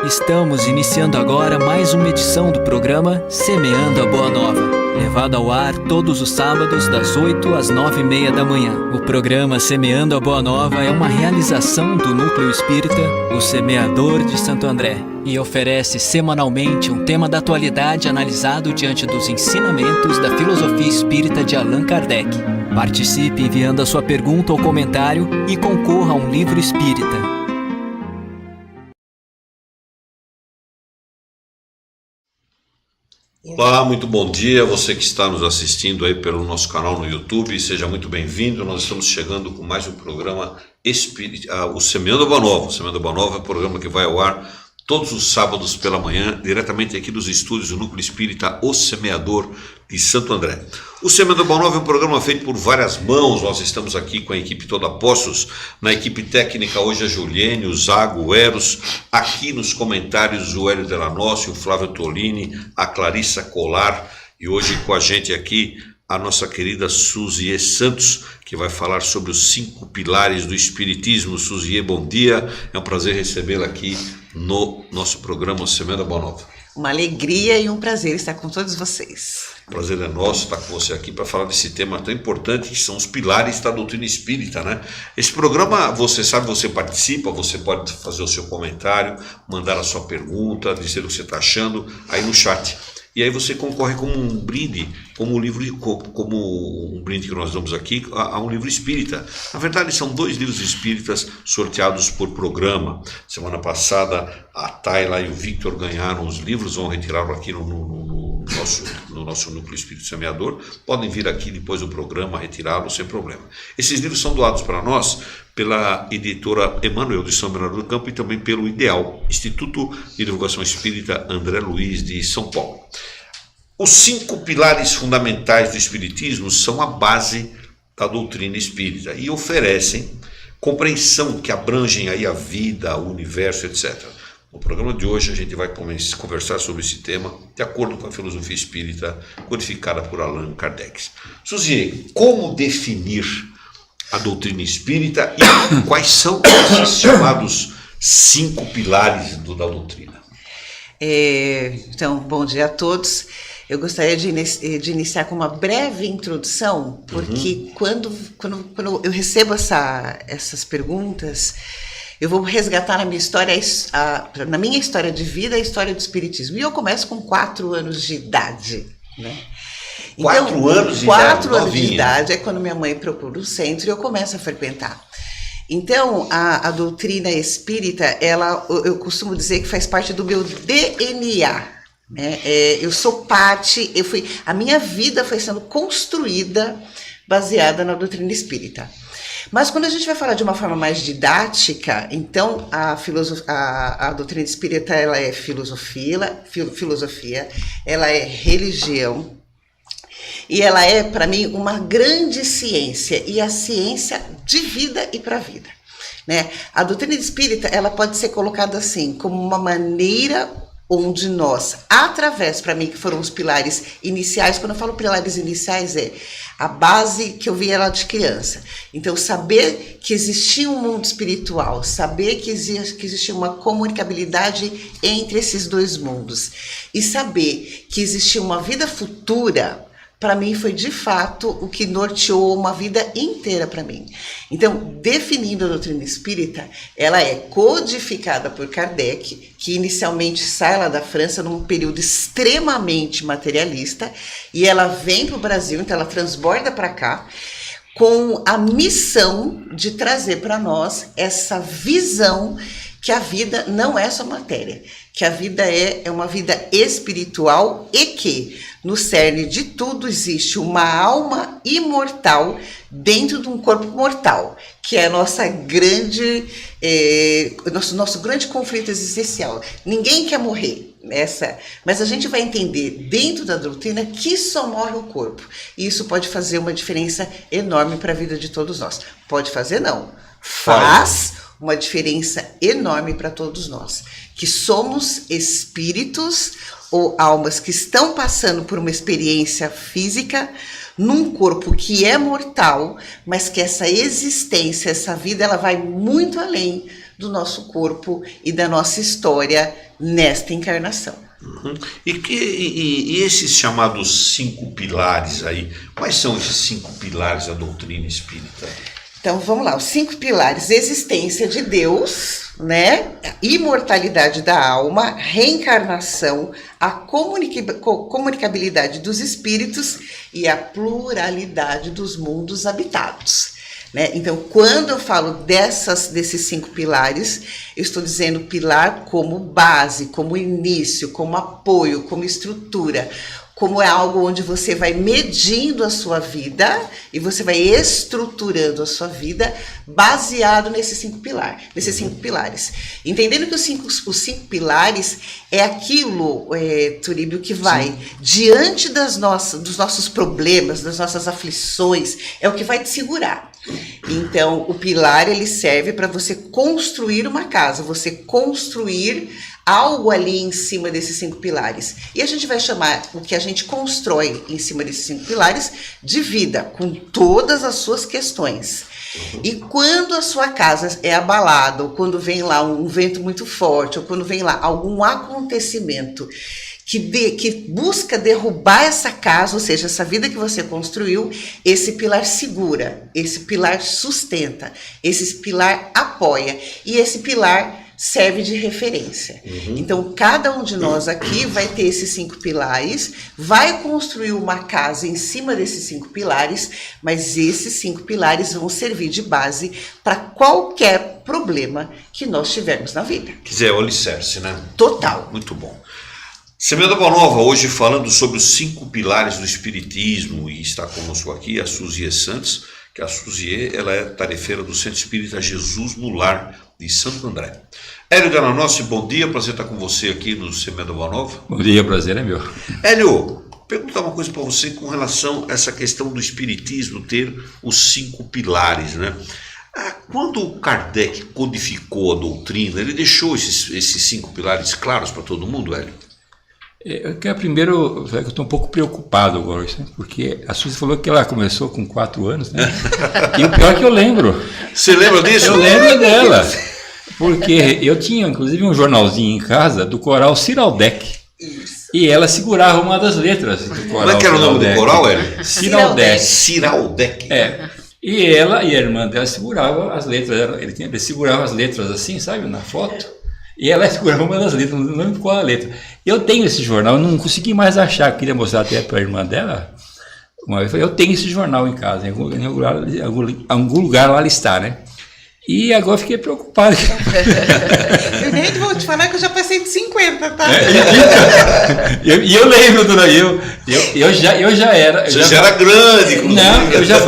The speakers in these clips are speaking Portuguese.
Estamos iniciando agora mais uma edição do programa Semeando a Boa Nova, levado ao ar todos os sábados das 8 às 9h30 da manhã. O programa Semeando a Boa Nova é uma realização do Núcleo Espírita, o Semeador de Santo André, e oferece semanalmente um tema da atualidade analisado diante dos ensinamentos da filosofia espírita de Allan Kardec. Participe enviando a sua pergunta ou comentário e concorra a um livro espírita. Olá, muito bom dia, você que está nos assistindo aí pelo nosso canal no YouTube, seja muito bem-vindo. Nós estamos chegando com mais um programa o Semeando a Boa Nova. O Semeando a Boa Nova é um programa que vai ao ar todos os sábados pela manhã, diretamente aqui dos estúdios do Núcleo Espírita O Semeador de Santo André. O Semeando a Boa Nova é um programa feito por várias mãos. Nós estamos aqui com a equipe toda postos. Na equipe técnica hoje a Juliene, o Zago, o Eros. Aqui nos comentários o Hélio Delanossi, o Flávio Tolini, a Clarissa Colar. E hoje com a gente aqui a nossa querida Suzie Santos, que vai falar sobre os 5 pilares do Espiritismo. Suzie, bom dia. É um prazer recebê-la aqui no nosso programa Semeando a Boa Nova. Uma alegria e um prazer estar com todos vocês. O prazer é nosso estar com você aqui para falar desse tema tão importante que são os pilares da doutrina espírita, né? Esse programa, você sabe, você participa, você pode fazer o seu comentário, mandar a sua pergunta, dizer o que você está achando aí no chat. E aí você concorre como um brinde, como um brinde que nós damos aqui, a um livro espírita. Na verdade, são 2 livros espíritas sorteados por programa. Semana passada, a Tayla e o Victor ganharam os livros, vão retirá-los aqui no nosso Núcleo Espírito Semeador. Podem vir aqui depois do programa retirá-los sem problema. Esses livros são doados para nós pela editora Emmanuel de São Bernardo do Campo e também pelo IDEAL, Instituto de Divulgação Espírita André Luiz de São Paulo. Os 5 pilares fundamentais do Espiritismo são a base da doutrina espírita e oferecem compreensão que abrangem aí a vida, o universo, etc. No programa de hoje a gente vai conversar sobre esse tema de acordo com a filosofia espírita codificada por Allan Kardec. Suzie, como definir a doutrina espírita e quais são esses chamados 5 pilares da doutrina? Então, bom dia a todos. Eu gostaria de iniciar com uma breve introdução, porque quando eu recebo essas perguntas, eu vou resgatar na minha história, na minha história de vida, a história do Espiritismo. E eu começo com 4 anos de idade, né? Então, 4 anos de idade? 4 anos de idade é quando minha mãe procura o centro e eu começo a frequentar. Então, a doutrina espírita, eu costumo dizer que faz parte do meu DNA, né? Eu sou parte, a minha vida foi sendo construída baseada na doutrina espírita. Mas quando a gente vai falar de uma forma mais didática, então a doutrina espírita ela é filosofia, ela é religião, e ela é, para mim, uma grande ciência, e a ciência de vida e para a vida, né? A doutrina espírita, ela pode ser colocada assim, como uma maneira onde nós, através, para mim, que foram os pilares iniciais, quando eu falo pilares iniciais, é a base que eu vi ela de criança. Então, saber que existia um mundo espiritual, saber que existia uma comunicabilidade entre esses 2 mundos, e saber que existia uma vida futura, para mim foi de fato o que norteou uma vida inteira para mim. Então, definindo a doutrina espírita, ela é codificada por Kardec, que inicialmente sai lá da França num período extremamente materialista, e ela vem para o Brasil, então ela transborda para cá, com a missão de trazer para nós essa visão que a vida não é só matéria, que a vida é uma vida espiritual e que no cerne de tudo existe uma alma imortal dentro de um corpo mortal, que é a nossa nosso grande conflito existencial. Ninguém quer morrer, mas a gente vai entender dentro da doutrina que só morre o corpo. E isso pode fazer uma diferença enorme para a vida de todos nós. Pode fazer não, faz uma diferença enorme para todos nós, que somos espíritos ou almas que estão passando por uma experiência física num corpo que é mortal, mas que essa existência, essa vida, ela vai muito além do nosso corpo e da nossa história nesta encarnação. Uhum. E esses chamados 5 pilares aí, quais são esses 5 pilares da doutrina espírita? Então vamos lá, os 5 pilares: existência de Deus, né? Imortalidade da alma, reencarnação, a comunicabilidade dos espíritos e a pluralidade dos mundos habitados. Né? Então, quando eu falo desses 5 pilares, eu estou dizendo pilar como base, como início, como apoio, como estrutura, como é algo onde você vai medindo a sua vida e você vai estruturando a sua vida baseado nesses 5 pilares. Entendendo que os cinco pilares é aquilo, Turíbio, que vai diante dos nossos problemas, das nossas aflições, é o que vai te segurar. Então, o pilar, ele serve para você construir uma casa, você construir algo ali em cima desses 5 pilares. E a gente vai chamar o que a gente constrói em cima desses 5 pilares de vida, com todas as suas questões. E quando a sua casa é abalada, ou quando vem lá um vento muito forte, ou quando vem lá algum acontecimento que busca derrubar essa casa, ou seja, essa vida que você construiu, esse pilar segura, esse pilar sustenta, esse pilar apoia, e esse pilar serve de referência. Então, cada um de nós aqui vai ter esses 5 pilares, vai construir uma casa em cima desses 5 pilares, mas esses 5 pilares vão servir de base para qualquer problema que nós tivermos na vida. Quer dizer, é o alicerce, né? Total. Muito bom. Semeando a Boa Nova, hoje falando sobre os 5 pilares do Espiritismo, e está conosco aqui a Suzie Santos, que a Suzie, ela é tarefeira do Centro Espírita Jesus no Lar de Santo André. Hélio Dananossi, bom dia, prazer estar com você aqui no Semeando a Boa Nova. Bom dia, prazer é meu. Hélio, perguntar uma coisa para você com relação a essa questão do Espiritismo ter os 5 pilares, né? Quando Kardec codificou a doutrina, ele deixou esses 5 pilares claros para todo mundo, Hélio? Primeiro, eu estou um pouco preocupado agora, porque a Suzy falou que ela começou com 4 anos, né? E o pior é que eu lembro. Você lembra disso? Eu lembro dela, porque eu tinha, inclusive, um jornalzinho em casa do coral Ciraldec. Isso. E ela segurava uma das letras do coral. Como é que era o nome do coral, Hélio? Ciraldec. Ciraldec. E ela e a irmã dela seguravam as letras. Ele segurava as letras assim, sabe, na foto. E ela segurava uma das letras, não lembro qual a letra. Eu tenho esse jornal, não consegui mais achar, queria mostrar até para a irmã dela. Uma vez, eu tenho esse jornal em casa, em algum lugar lá ele está, né? E agora fiquei preocupado. Eu nem vou te falar que eu já passei de 50, tá? E eu lembro, dona, eu já era. Você já era grande. Não, eu já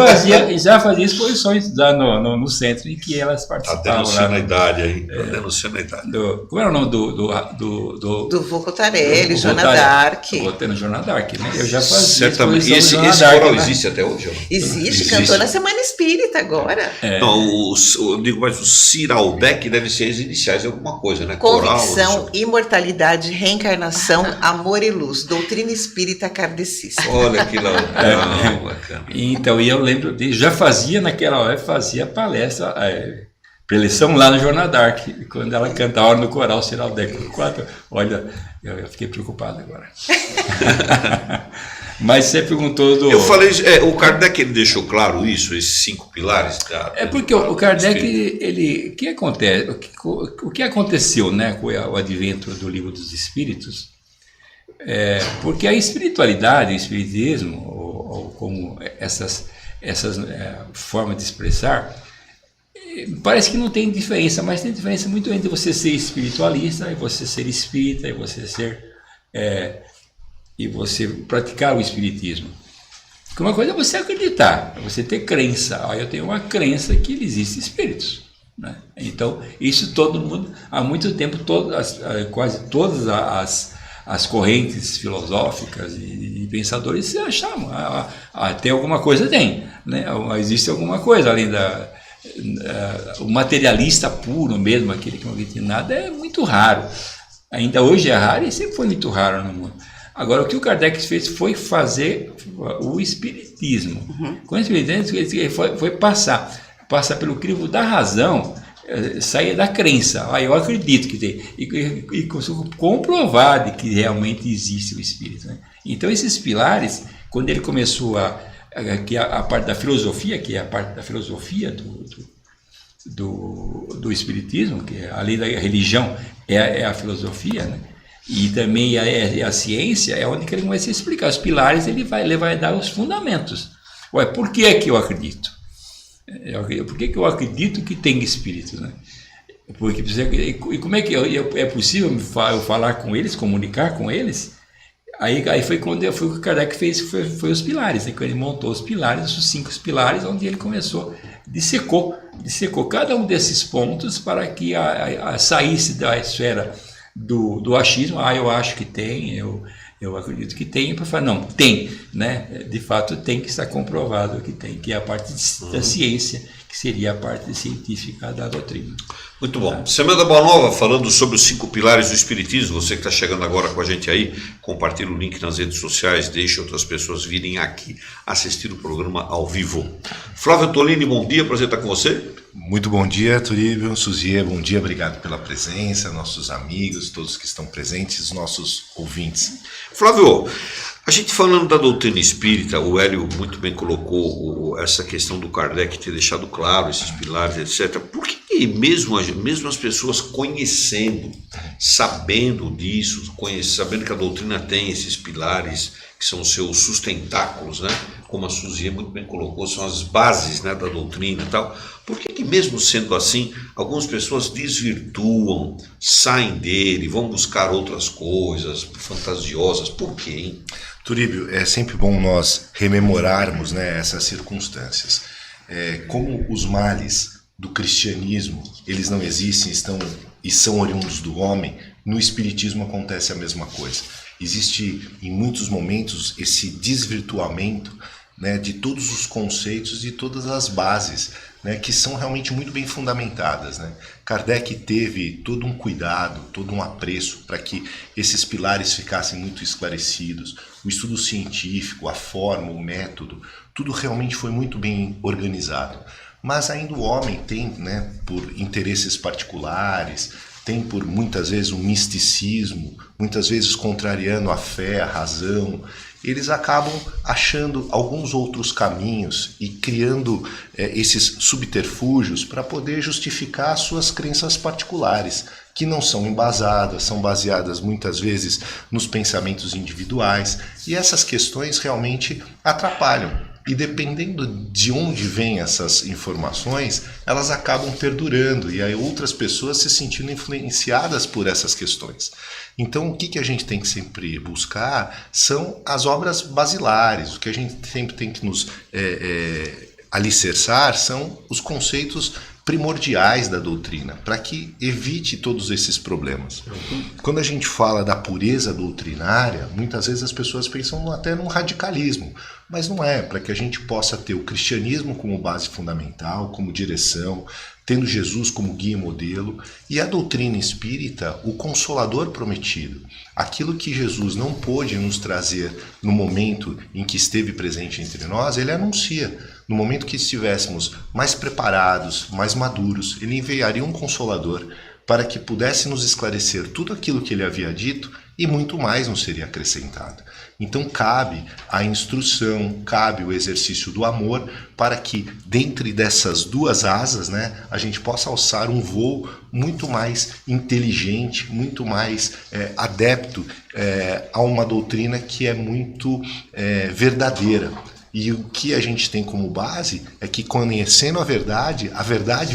fazia exposições lá no centro em que elas participavam. Está denunciando a idade aí. Está denunciando a idade. Como era o nome do Vô Cotarelli, Joana d'Arc. Botei no Joana d'Arc, né? Eu já fazia. Certamente. E esse coral existe até hoje? Existe, cantou na Semana Espírita agora. Não, eu digo, mas o Ciraldec deve ser as iniciais de alguma coisa, né? Convicção, coral, imortalidade, reencarnação, amor e luz. Doutrina espírita kardecista. Olha que legal, bacana. Então, e eu lembro, já fazia naquela hora, fazia palestra, preleção lá no Joana d'Arc, quando ela cantava no coral Ciraldec. Olha, eu fiquei preocupado agora. Mas você perguntou do... Eu falei, o Kardec ele deixou claro isso, esses 5 pilares? Porque o Kardec, o que aconteceu, né, com o advento do Livro dos Espíritos, porque a espiritualidade, o espiritismo, ou como essas formas de expressar, parece que não tem diferença, mas tem diferença muito entre você ser espiritualista e você ser espírita e você ser... e você praticar o espiritismo. Porque uma coisa é você acreditar, é você ter crença. Eu tenho uma crença que existem espíritos, né? Então, isso todo mundo, há muito tempo, quase todas as correntes filosóficas e pensadores se achavam. Tem alguma coisa, tem, né? Existe alguma coisa além o materialista puro mesmo, aquele que não acredita em nada, é muito raro. Ainda hoje é raro e sempre foi muito raro no mundo. Agora, o que o Kardec fez foi fazer o espiritismo. Com o espiritismo, ele foi passar pelo crivo da razão saía da crença, eu acredito que tem, e comprovar de que realmente existe o espírito, né? Então esses pilares, quando ele começou que a parte da filosofia, que é a parte da filosofia do espiritismo, que além da religião é a filosofia, né? E também a ciência, é onde ele começa a explicar os pilares, ele vai dar os fundamentos. Ué, por que é que eu acredito? Por que eu acredito que tem espíritos, né? Porque, e como é que é possível eu falar com eles, comunicar com eles? Aí foi quando foi o que Kardec fez, foi os pilares, né? Quando ele montou os pilares, os 5 pilares, onde ele começou, dissecou cada um desses pontos para que saísse da esfera do achismo. Eu acho que tem, eu acredito que tem, para falar, não, tem, né? De fato tem, que estar comprovado que tem, que é a parte da ciência, que seria a parte científica da doutrina. Muito bom. Semana Boa Nova, falando sobre os 5 pilares do Espiritismo. Você que está chegando agora com a gente aí, compartilhe o link nas redes sociais, deixe outras pessoas virem aqui assistir o programa ao vivo. Flávio Tolini, bom dia, prazer estar com você. Muito bom dia, Turíbio, Suzier, bom dia, obrigado pela presença, nossos amigos, todos que estão presentes, nossos ouvintes. Flávio, a gente falando da doutrina espírita, o Hélio muito bem colocou essa questão do Kardec ter deixado claro esses pilares, etc. Por que mesmo as pessoas conhecendo, sabendo disso, sabendo que a doutrina tem esses pilares, que são os seus sustentáculos, né? Como a Suzier muito bem colocou, são as bases, né, da doutrina e tal, por que mesmo sendo assim, algumas pessoas desvirtuam, saem dele, vão buscar outras coisas fantasiosas? Por quê, hein? Turíbio, é sempre bom nós rememorarmos, né, essas circunstâncias. Como os males do cristianismo, eles não existem, e são oriundos do homem, no espiritismo acontece a mesma coisa. Existe em muitos momentos esse desvirtuamento, né, de todos os conceitos e todas as bases, né, que são realmente muito bem fundamentadas, né? Kardec teve todo um cuidado, todo um apreço para que esses pilares ficassem muito esclarecidos. O estudo científico, a forma, o método, tudo realmente foi muito bem organizado. Mas ainda o homem tem, né, por interesses particulares, tem por muitas vezes um misticismo, muitas vezes contrariando a fé, a razão, eles acabam achando alguns outros caminhos e criando esses subterfúgios para poder justificar suas crenças particulares, que não são embasadas, são baseadas muitas vezes nos pensamentos individuais, e essas questões realmente atrapalham. E dependendo de onde vêm essas informações, elas acabam perdurando e aí outras pessoas se sentindo influenciadas por essas questões. Então o que a gente tem que sempre buscar são as obras basilares. O que a gente sempre tem que nos alicerçar são os conceitos primordiais da doutrina, para que evite todos esses problemas. Quando a gente fala da pureza doutrinária, muitas vezes as pessoas pensam até num radicalismo, mas não é, para que a gente possa ter o cristianismo como base fundamental, como direção, tendo Jesus como guia e modelo, e a doutrina espírita, o consolador prometido. Aquilo que Jesus não pôde nos trazer no momento em que esteve presente entre nós, ele anuncia. No momento que estivéssemos mais preparados, mais maduros, ele enviaria um consolador para que pudesse nos esclarecer tudo aquilo que ele havia dito e muito mais nos seria acrescentado. Então cabe a instrução, cabe o exercício do amor para que, dentre dessas duas asas, né, a gente possa alçar um voo muito mais inteligente, muito mais adepto a uma doutrina que é muito verdadeira. E o que a gente tem como base é que, conhecendo a verdade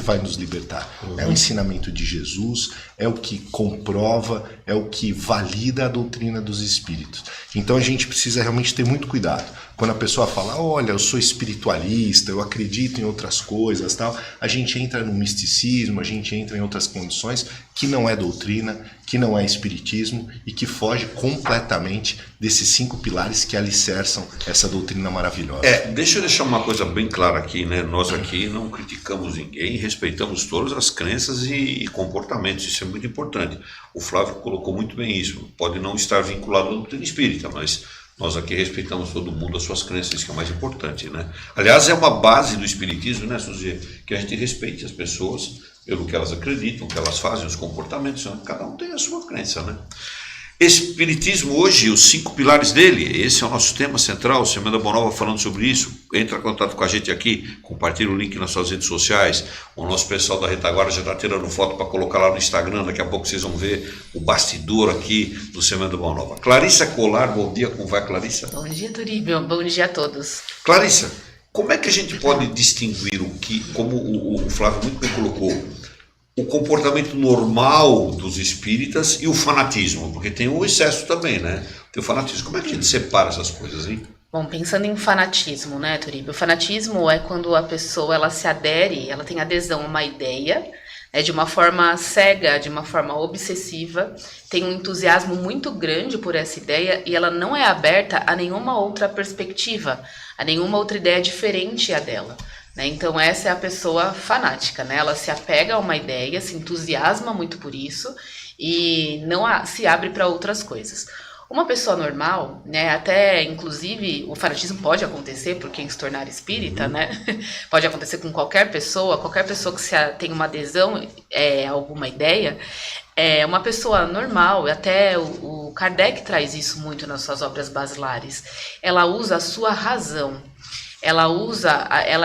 vai nos libertar. É o ensinamento de Jesus, é o que comprova, é o que valida a doutrina dos espíritos. Então a gente precisa realmente ter muito cuidado. Quando a pessoa fala, olha, eu sou espiritualista, eu acredito em outras coisas, tal, a gente entra no misticismo, a gente entra em outras condições que não é doutrina, que não é espiritismo e que foge completamente desses 5 pilares que alicerçam essa doutrina maravilhosa. Deixa eu deixar uma coisa bem clara aqui, né? Nós aqui não criticamos ninguém, respeitamos todas as crenças e comportamentos, isso é muito importante. O Flávio colocou muito bem isso, pode não estar vinculado à doutrina espírita, mas nós aqui respeitamos todo mundo, as suas crenças, isso que é mais importante, né? Aliás, é uma base do espiritismo, né, Suzy? Que a gente respeite as pessoas, pelo que elas acreditam, o que elas fazem, os comportamentos, né? Cada um tem a sua crença, né? Espiritismo hoje, os 5 pilares dele, esse é o nosso tema central, Semana Boa Nova falando sobre isso. Entra em contato com a gente aqui, compartilha o link nas suas redes sociais. O nosso pessoal da Retaguarda já está tirando foto para colocar lá no Instagram, daqui a pouco vocês vão ver o bastidor aqui do Semana Boa Nova. Clarissa Colar, bom dia, como vai, Clarissa? Bom dia, Turíbio, bom dia a todos. Clarissa, como é que a gente pode distinguir o que, como o Flávio muito bem colocou, o comportamento normal dos espíritas e o fanatismo? Porque tem o excesso também, né? Tem o fanatismo. Como é que a gente separa essas coisas, hein? Bom, pensando em fanatismo, né, Turíbio? O fanatismo é quando a pessoa ela se adere, ela tem adesão a uma ideia, né, de uma forma cega, de uma forma obsessiva, tem um entusiasmo muito grande por essa ideia e ela não é aberta a nenhuma outra perspectiva, a nenhuma outra ideia diferente a dela. Então essa é a pessoa fanática, né? Ela se apega a uma ideia, se entusiasma muito por isso e não se abre para outras coisas. Uma pessoa normal, né? Até inclusive o fanatismo pode acontecer por quem se tornar espírita, né? Pode acontecer com qualquer pessoa que tem uma adesão a alguma ideia. É uma pessoa normal, até o Kardec traz isso muito nas suas obras basilares. Ela usa a sua razão. Ela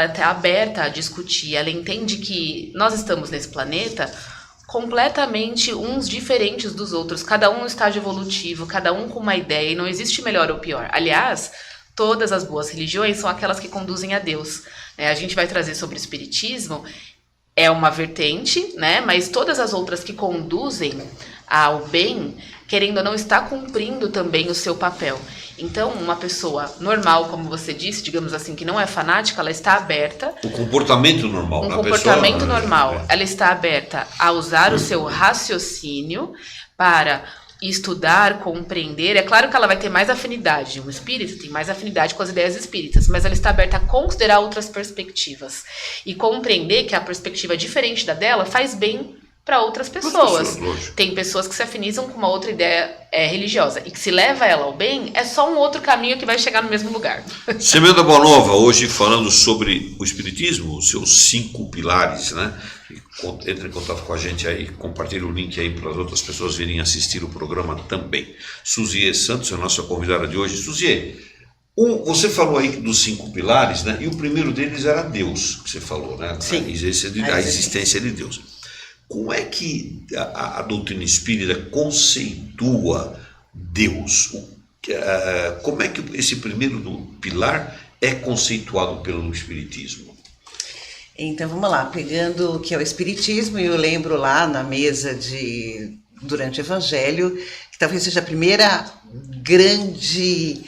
é aberta a discutir, ela entende que nós estamos nesse planeta completamente uns diferentes dos outros, cada um no estágio evolutivo, cada um com uma ideia, e não existe melhor ou pior. Aliás, todas as boas religiões são aquelas que conduzem a Deus. A gente vai trazer sobre o Espiritismo, é uma vertente, né? Mas todas as outras que conduzem ao bem, querendo ou não, está cumprindo também o seu papel. Então, uma pessoa normal, como você disse, digamos assim, que não é fanática, ela está aberta... O comportamento normal. Normal. Ela está aberta a usar o seu raciocínio para estudar, compreender. É claro que ela vai ter mais afinidade. Um espírita tem mais afinidade com as ideias espíritas, mas ela está aberta a considerar outras perspectivas e compreender que a perspectiva diferente da dela faz bem para outras pessoas. Tem pessoas que se afinizam com uma outra ideia religiosa e que se leva ela ao bem, é só um outro caminho que vai chegar no mesmo lugar. Semana Boa Nova, hoje falando sobre o Espiritismo, os seus 5 pilares, né? Entre em contato com a gente aí, compartilhe o link aí para as outras pessoas virem assistir o programa também. Suziê Santos é a nossa convidada de hoje. Suziê, você falou aí dos 5 pilares, né? E o primeiro deles era Deus, que você falou, né? Sim. A existência de Deus. Como é que a doutrina espírita conceitua Deus? Como é que esse primeiro pilar é conceituado pelo Espiritismo? Então vamos lá, pegando o que é o Espiritismo, e eu lembro lá na mesa durante o Evangelho, que talvez seja a primeira grande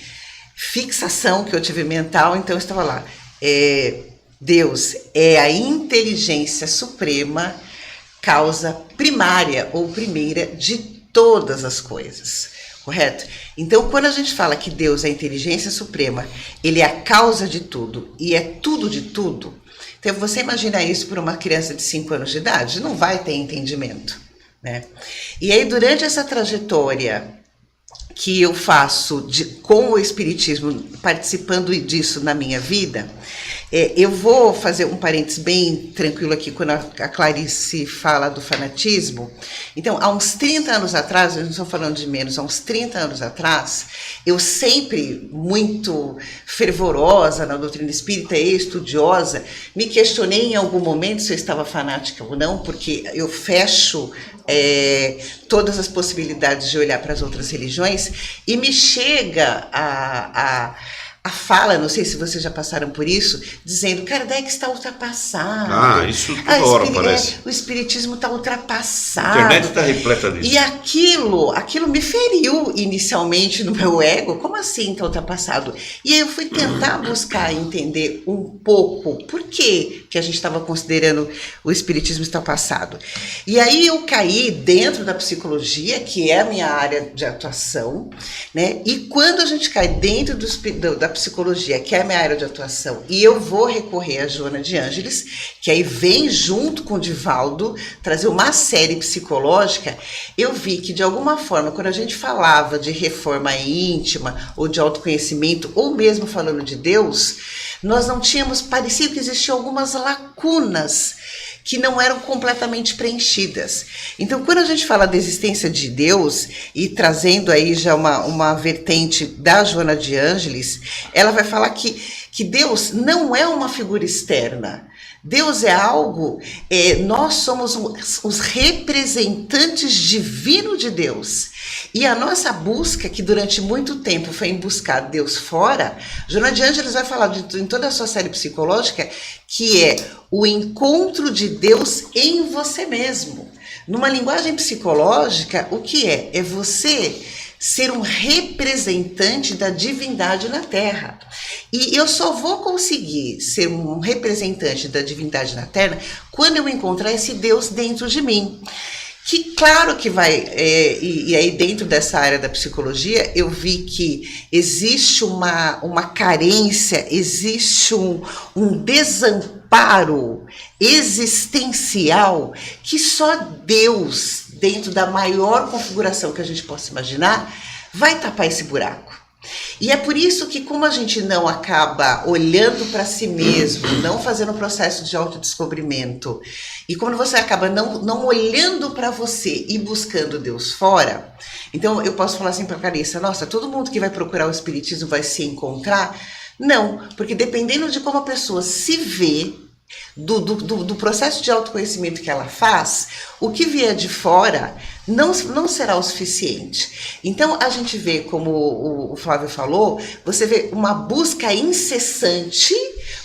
fixação que eu tive mental, então eu estava lá. Deus é a inteligência suprema, causa primária ou primeira de todas as coisas, correto? Então, quando a gente fala que Deus é a inteligência suprema, ele é a causa de tudo e é tudo de tudo, então você imagina isso para uma criança de 5 anos de idade, não vai ter entendimento, né? E aí, durante essa trajetória que eu faço com o Espiritismo, participando disso na minha vida, eu vou fazer um parênteses bem tranquilo aqui, quando a Clarice fala do fanatismo. Então, há uns 30 anos atrás, eu não estou falando de menos, há uns 30 anos atrás, eu sempre, muito fervorosa na doutrina espírita e estudiosa, me questionei em algum momento se eu estava fanática ou não, porque eu fecho todas as possibilidades de olhar para as outras religiões, e me chega a fala, não sei se vocês já passaram por isso, dizendo que Kardec está ultrapassado. Isso toda hora parece. O Espiritismo está ultrapassado. A internet está repleta disso. E aquilo me feriu inicialmente no meu ego. Como assim está ultrapassado? E aí eu fui tentar buscar entender um pouco por que a gente estava considerando o Espiritismo ultrapassado. E aí eu caí dentro da psicologia, que é a minha área de atuação, né? E quando a gente cai dentro da psicologia, que é a minha área de atuação, e eu vou recorrer a Joana de Ângeles, que aí vem junto com o Divaldo trazer uma série psicológica, eu vi que de alguma forma, quando a gente falava de reforma íntima, ou de autoconhecimento, ou mesmo falando de Deus, nós não tínhamos, parecia que existiam algumas lacunas que não eram completamente preenchidas. Então, quando a gente fala da existência de Deus, e trazendo aí já uma vertente da Joana de Ângeles, ela vai falar que Deus não é uma figura externa. Deus é algo, nós somos os representantes divinos de Deus. E a nossa busca, que durante muito tempo foi em buscar Deus fora, Joana de Ângeles vai falar em toda a sua série psicológica, que é o encontro de Deus em você mesmo. Numa linguagem psicológica, o que é? É você ser um representante da divindade na Terra. E eu só vou conseguir ser um representante da divindade na Terra quando eu encontrar esse Deus dentro de mim. Que claro que vai, e aí dentro dessa área da psicologia, eu vi que existe uma carência, existe um desamparo existencial que só Deus, dentro da maior configuração que a gente possa imaginar, vai tapar esse buraco. E é por isso que, como a gente não acaba olhando para si mesmo, não fazendo o processo de autodescobrimento, e quando você acaba não olhando para você e buscando Deus fora, então eu posso falar assim para a Carissa, nossa, todo mundo que vai procurar o Espiritismo vai se encontrar? Não, porque dependendo de como a pessoa se vê, do processo de autoconhecimento que ela faz, o que vier de fora não será o suficiente. Então a gente vê, como o Flávio falou, você vê uma busca incessante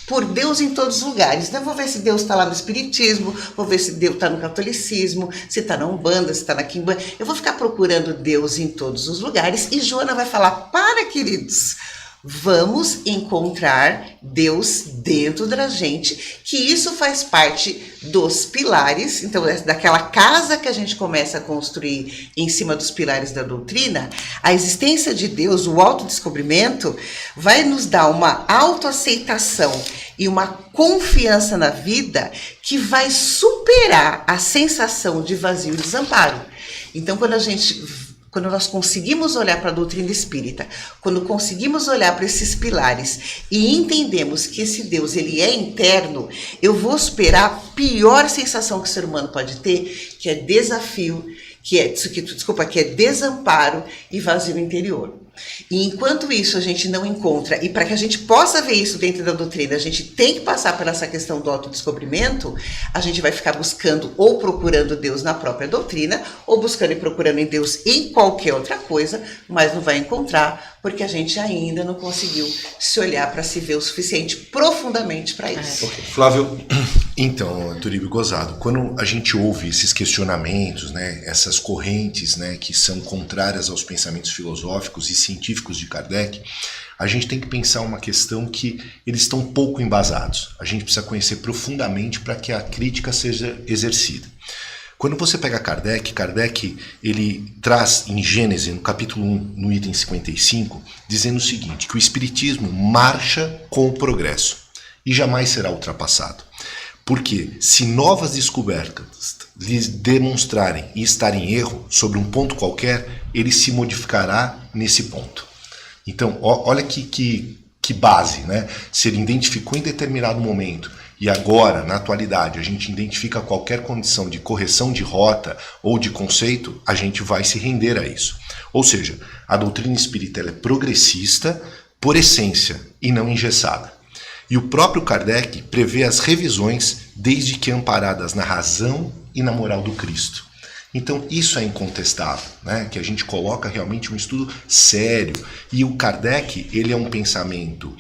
por Deus em todos os lugares. Então, eu vou ver se Deus está lá no Espiritismo, vou ver se Deus está no Catolicismo, se está na Umbanda, se está na Quimbanda. Eu vou ficar procurando Deus em todos os lugares e Joana vai falar, para, queridos, vamos encontrar Deus dentro da gente, que isso faz parte dos pilares, então daquela casa que a gente começa a construir em cima dos pilares da doutrina, a existência de Deus, o autodescobrimento, vai nos dar uma autoaceitação e uma confiança na vida que vai superar a sensação de vazio e desamparo. Então, quando nós conseguimos olhar para a doutrina espírita, quando conseguimos olhar para esses pilares e entendemos que esse Deus ele é interno, eu vou superar a pior sensação que o ser humano pode ter, que é desafio, que é desamparo e vazio interior. E enquanto isso a gente não encontra, e para que a gente possa ver isso dentro da doutrina, a gente tem que passar por essa questão do autodescobrimento, a gente vai ficar buscando ou procurando Deus na própria doutrina, ou buscando e procurando em Deus em qualquer outra coisa, mas não vai encontrar, porque a gente ainda não conseguiu se olhar para se ver o suficiente profundamente para isso. Flávio? Então, Turíbio Gozado, quando a gente ouve esses questionamentos, né, essas correntes, né, que são contrárias aos pensamentos filosóficos e científicos de Kardec, a gente tem que pensar uma questão que eles estão pouco embasados. A gente precisa conhecer profundamente para que a crítica seja exercida. Quando você pega Kardec ele traz em Gênesis, no capítulo 1, no item 55, dizendo o seguinte, que o Espiritismo marcha com o progresso e jamais será ultrapassado. Porque se novas descobertas lhes demonstrarem e estarem em erro sobre um ponto qualquer, ele se modificará nesse ponto. Então, olha que base, né? Se ele identificou em determinado momento e agora, na atualidade, a gente identifica qualquer condição de correção de rota ou de conceito, a gente vai se render a isso. Ou seja, a doutrina espírita ela é progressista por essência e não engessada. E o próprio Kardec prevê as revisões desde que amparadas na razão e na moral do Cristo. Então isso é incontestável, né? Que a gente coloca realmente um estudo sério. E o Kardec ele é um pensamento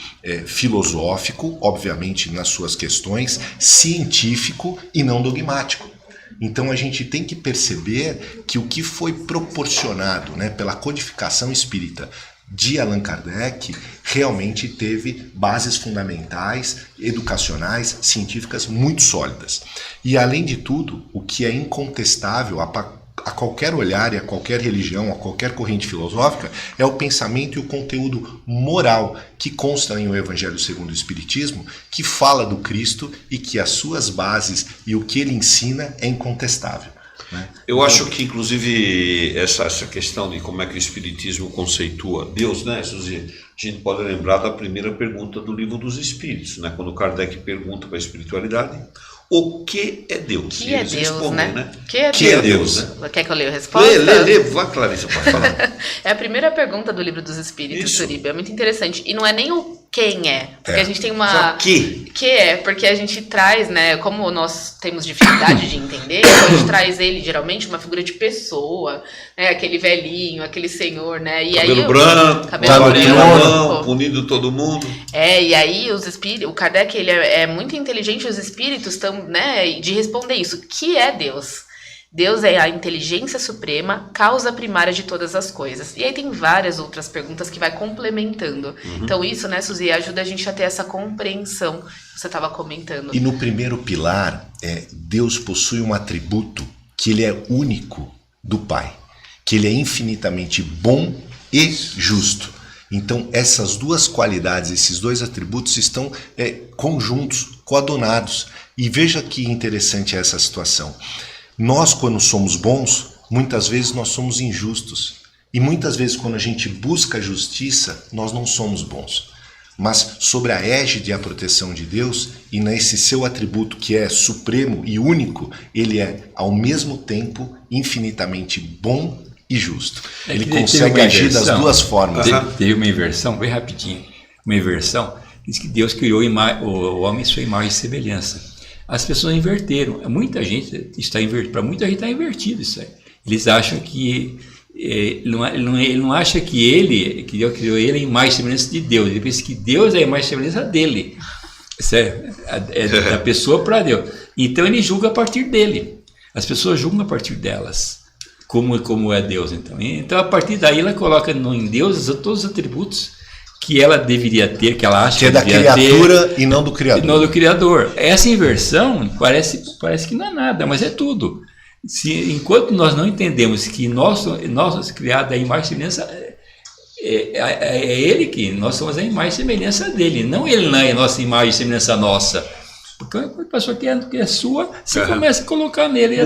filosófico, obviamente nas suas questões, científico e não dogmático. Então a gente tem que perceber que o que foi proporcionado, né, pela codificação espírita de Allan Kardec realmente teve bases fundamentais, educacionais, científicas muito sólidas. E além de tudo, o que é incontestável a qualquer olhar e a qualquer religião, a qualquer corrente filosófica, é o pensamento e o conteúdo moral que consta em O Evangelho segundo o Espiritismo, que fala do Cristo e que as suas bases e o que ele ensina é incontestável. Eu acho que, inclusive, essa questão de como é que o Espiritismo conceitua Deus, né, Suzy? A gente pode lembrar da primeira pergunta do Livro dos Espíritos, né? Quando Kardec pergunta para a espiritualidade, O que é Deus? Que é Eles Deus, respondem, né? Que é Que é Deus? Deus, né? Quer que eu leia a resposta? Lê, vai, Clarissa, pode falar. É a primeira pergunta do Livro dos Espíritos, Isso. Turiba. É muito interessante. E não é nem o quem é. Porque a gente tem Só uma... que. Que é, porque a gente traz, né? Como nós temos dificuldade de entender, então a gente traz ele, geralmente, uma figura de pessoa, né? Aquele velhinho, aquele senhor, né? E Cabelo aí, branco, cabelo varinha na mão, branco. punindo todo mundo. E aí os espíritos, o Kardec, ele é muito inteligente, os espíritos estão, né, de responder isso. Que é Deus? Deus é a inteligência suprema, causa primária de todas as coisas. E aí tem várias outras perguntas que vai complementando. Então isso, né, Suzy, ajuda a gente a ter essa compreensão que você estava comentando. E no primeiro pilar, Deus possui um atributo que ele é único do Pai, que ele é infinitamente bom e justo. Então essas duas qualidades, esses dois atributos estão conjuntos, coadunados. E veja que interessante essa situação. Nós, quando somos bons, muitas vezes nós somos injustos. E muitas vezes, quando a gente busca a justiça, nós não somos bons. Mas sobre a égide e a proteção de Deus, e nesse seu atributo que é supremo e único, ele é, ao mesmo tempo, infinitamente bom e justo. Ele consegue agir das duas formas. Teve uma inversão, bem rapidinho. Uma inversão, diz que Deus criou o homem em sua imagem e semelhança. As pessoas inverteram. Muita gente está invertido. Para muita gente está invertido isso aí. Eles acham que ele não acha que Deus criou ele em imagem e semelhança de Deus. Ele pensa que Deus é a imagem e semelhança dele. Sério? É da pessoa para Deus. Então ele julga a partir dele. As pessoas julgam a partir delas. Como é Deus, então. Então a partir daí ela coloca em Deus todos os atributos que ela deveria ter, que ela acha que é da criatura e não do Criador. Não do Criador. Essa inversão parece que não é nada, mas é tudo. Enquanto nós não entendemos que nós somos criados à imagem e semelhança, é Ele que nós somos a imagem e semelhança dele, não Ele não é a nossa imagem e semelhança nossa. Porque a pessoa que é sua, você começa a colocar nele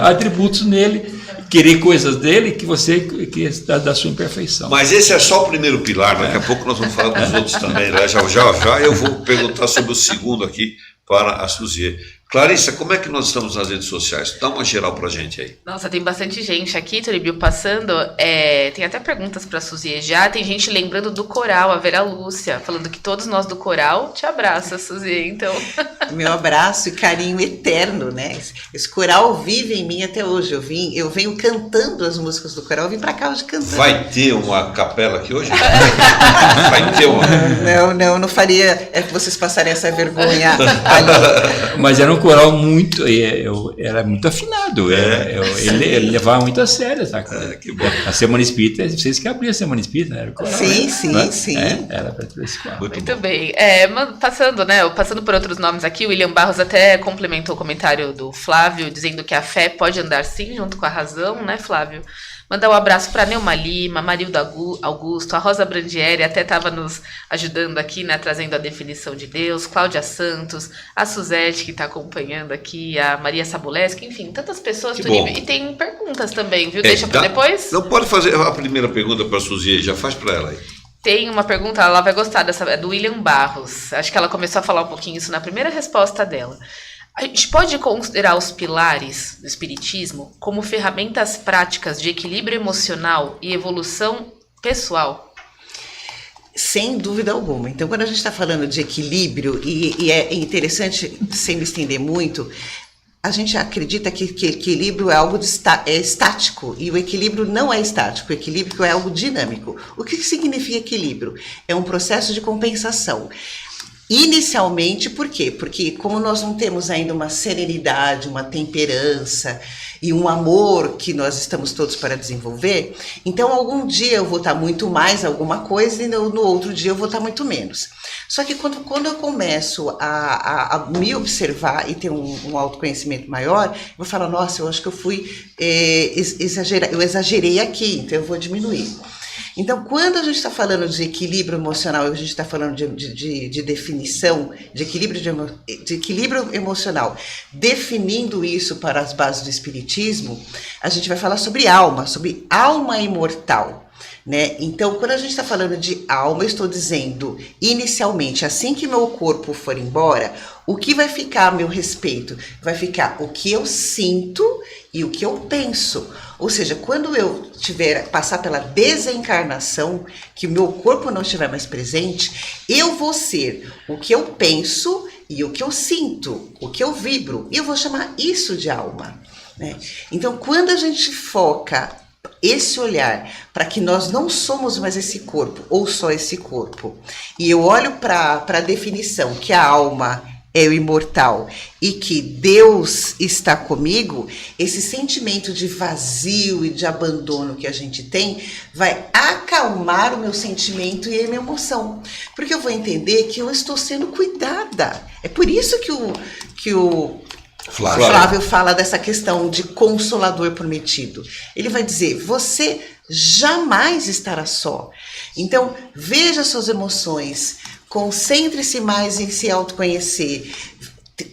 atributos nele, querer coisas dele que está da sua imperfeição. Mas esse é só o primeiro pilar, daqui a pouco nós vamos falar dos outros também, né? Já eu vou perguntar sobre o segundo aqui para a Suzy. Clarissa, como é que nós estamos nas redes sociais? Dá uma geral pra gente aí. Nossa, tem bastante gente aqui, Turibio, passando. Tem até perguntas para a Suzy já. Tem gente lembrando do coral, a Vera Lúcia, falando que todos nós do coral te abraçam, Suzy. Então... Meu abraço e carinho eterno, né? Esse coral vive em mim até hoje. Eu venho cantando as músicas do coral, eu vim para cá hoje cantando. Vai ter uma capela aqui hoje? Vai ter uma? Não faria que vocês passarem essa vergonha ali. Mas era um coral muito, era muito afinado, ele levava muito a sério essa coisa. Que bom. A Semana Espírita, vocês que abriam a Semana Espírita, né? Era o coral, Sim. Era para esse coral. Muito bem. Passando por outros nomes aqui, o William Barros até complementou o comentário do Flávio, dizendo que a fé pode andar sim junto com a razão, né, Flávio? Mandar um abraço para a Neuma Lima, Marildo Augusto, a Rosa Brandieri até estava nos ajudando aqui, né, trazendo a definição de Deus, Cláudia Santos, a Suzete que está acompanhando aqui, a Maria Sabuleski, enfim, tantas pessoas. E tem perguntas também, viu? Deixa para depois? Não pode fazer a primeira pergunta para a Suzy, já faz para ela aí. Tem uma pergunta, ela vai gostar dessa, é do William Barros. Acho que ela começou a falar um pouquinho isso na primeira resposta dela. A gente pode considerar os pilares do Espiritismo como ferramentas práticas de equilíbrio emocional e evolução pessoal? Sem dúvida alguma. Então, quando a gente está falando de equilíbrio, e é interessante, sem me estender muito, a gente acredita que equilíbrio é algo estático, e o equilíbrio não é estático, o equilíbrio é algo dinâmico. O que significa equilíbrio? É um processo de compensação. Inicialmente, por quê? Porque como nós não temos ainda uma serenidade, uma temperança e um amor que nós estamos todos para desenvolver, então algum dia eu vou estar muito mais alguma coisa e no outro dia eu vou estar muito menos. Só que quando eu começo a me observar e ter um autoconhecimento maior, eu vou falar, nossa, eu acho que eu fui eu exagerei aqui, então eu vou diminuir. Então, quando a gente está falando de equilíbrio emocional, a gente está falando de definição, de equilíbrio emocional, definindo isso para as bases do Espiritismo, a gente vai falar sobre alma imortal. né? Então, quando a gente está falando de alma, eu estou dizendo, inicialmente, assim que meu corpo for embora, o que vai ficar a meu respeito? Vai ficar o que eu sinto e o que eu penso. Ou seja, quando eu passar pela desencarnação, que o meu corpo não estiver mais presente, eu vou ser o que eu penso e o que eu sinto, o que eu vibro. E eu vou chamar isso de alma, né? Então, quando a gente foca esse olhar para que nós não somos mais esse corpo, ou só esse corpo, e eu olho para a definição que a alma é o imortal e que Deus está comigo, esse sentimento de vazio e de abandono que a gente tem vai acalmar o meu sentimento e a minha emoção, porque eu vou entender que eu estou sendo cuidada. É por isso que o Flávio fala dessa questão de consolador prometido. Ele vai dizer, você jamais estará só. Então, veja suas emoções, concentre-se mais em se autoconhecer.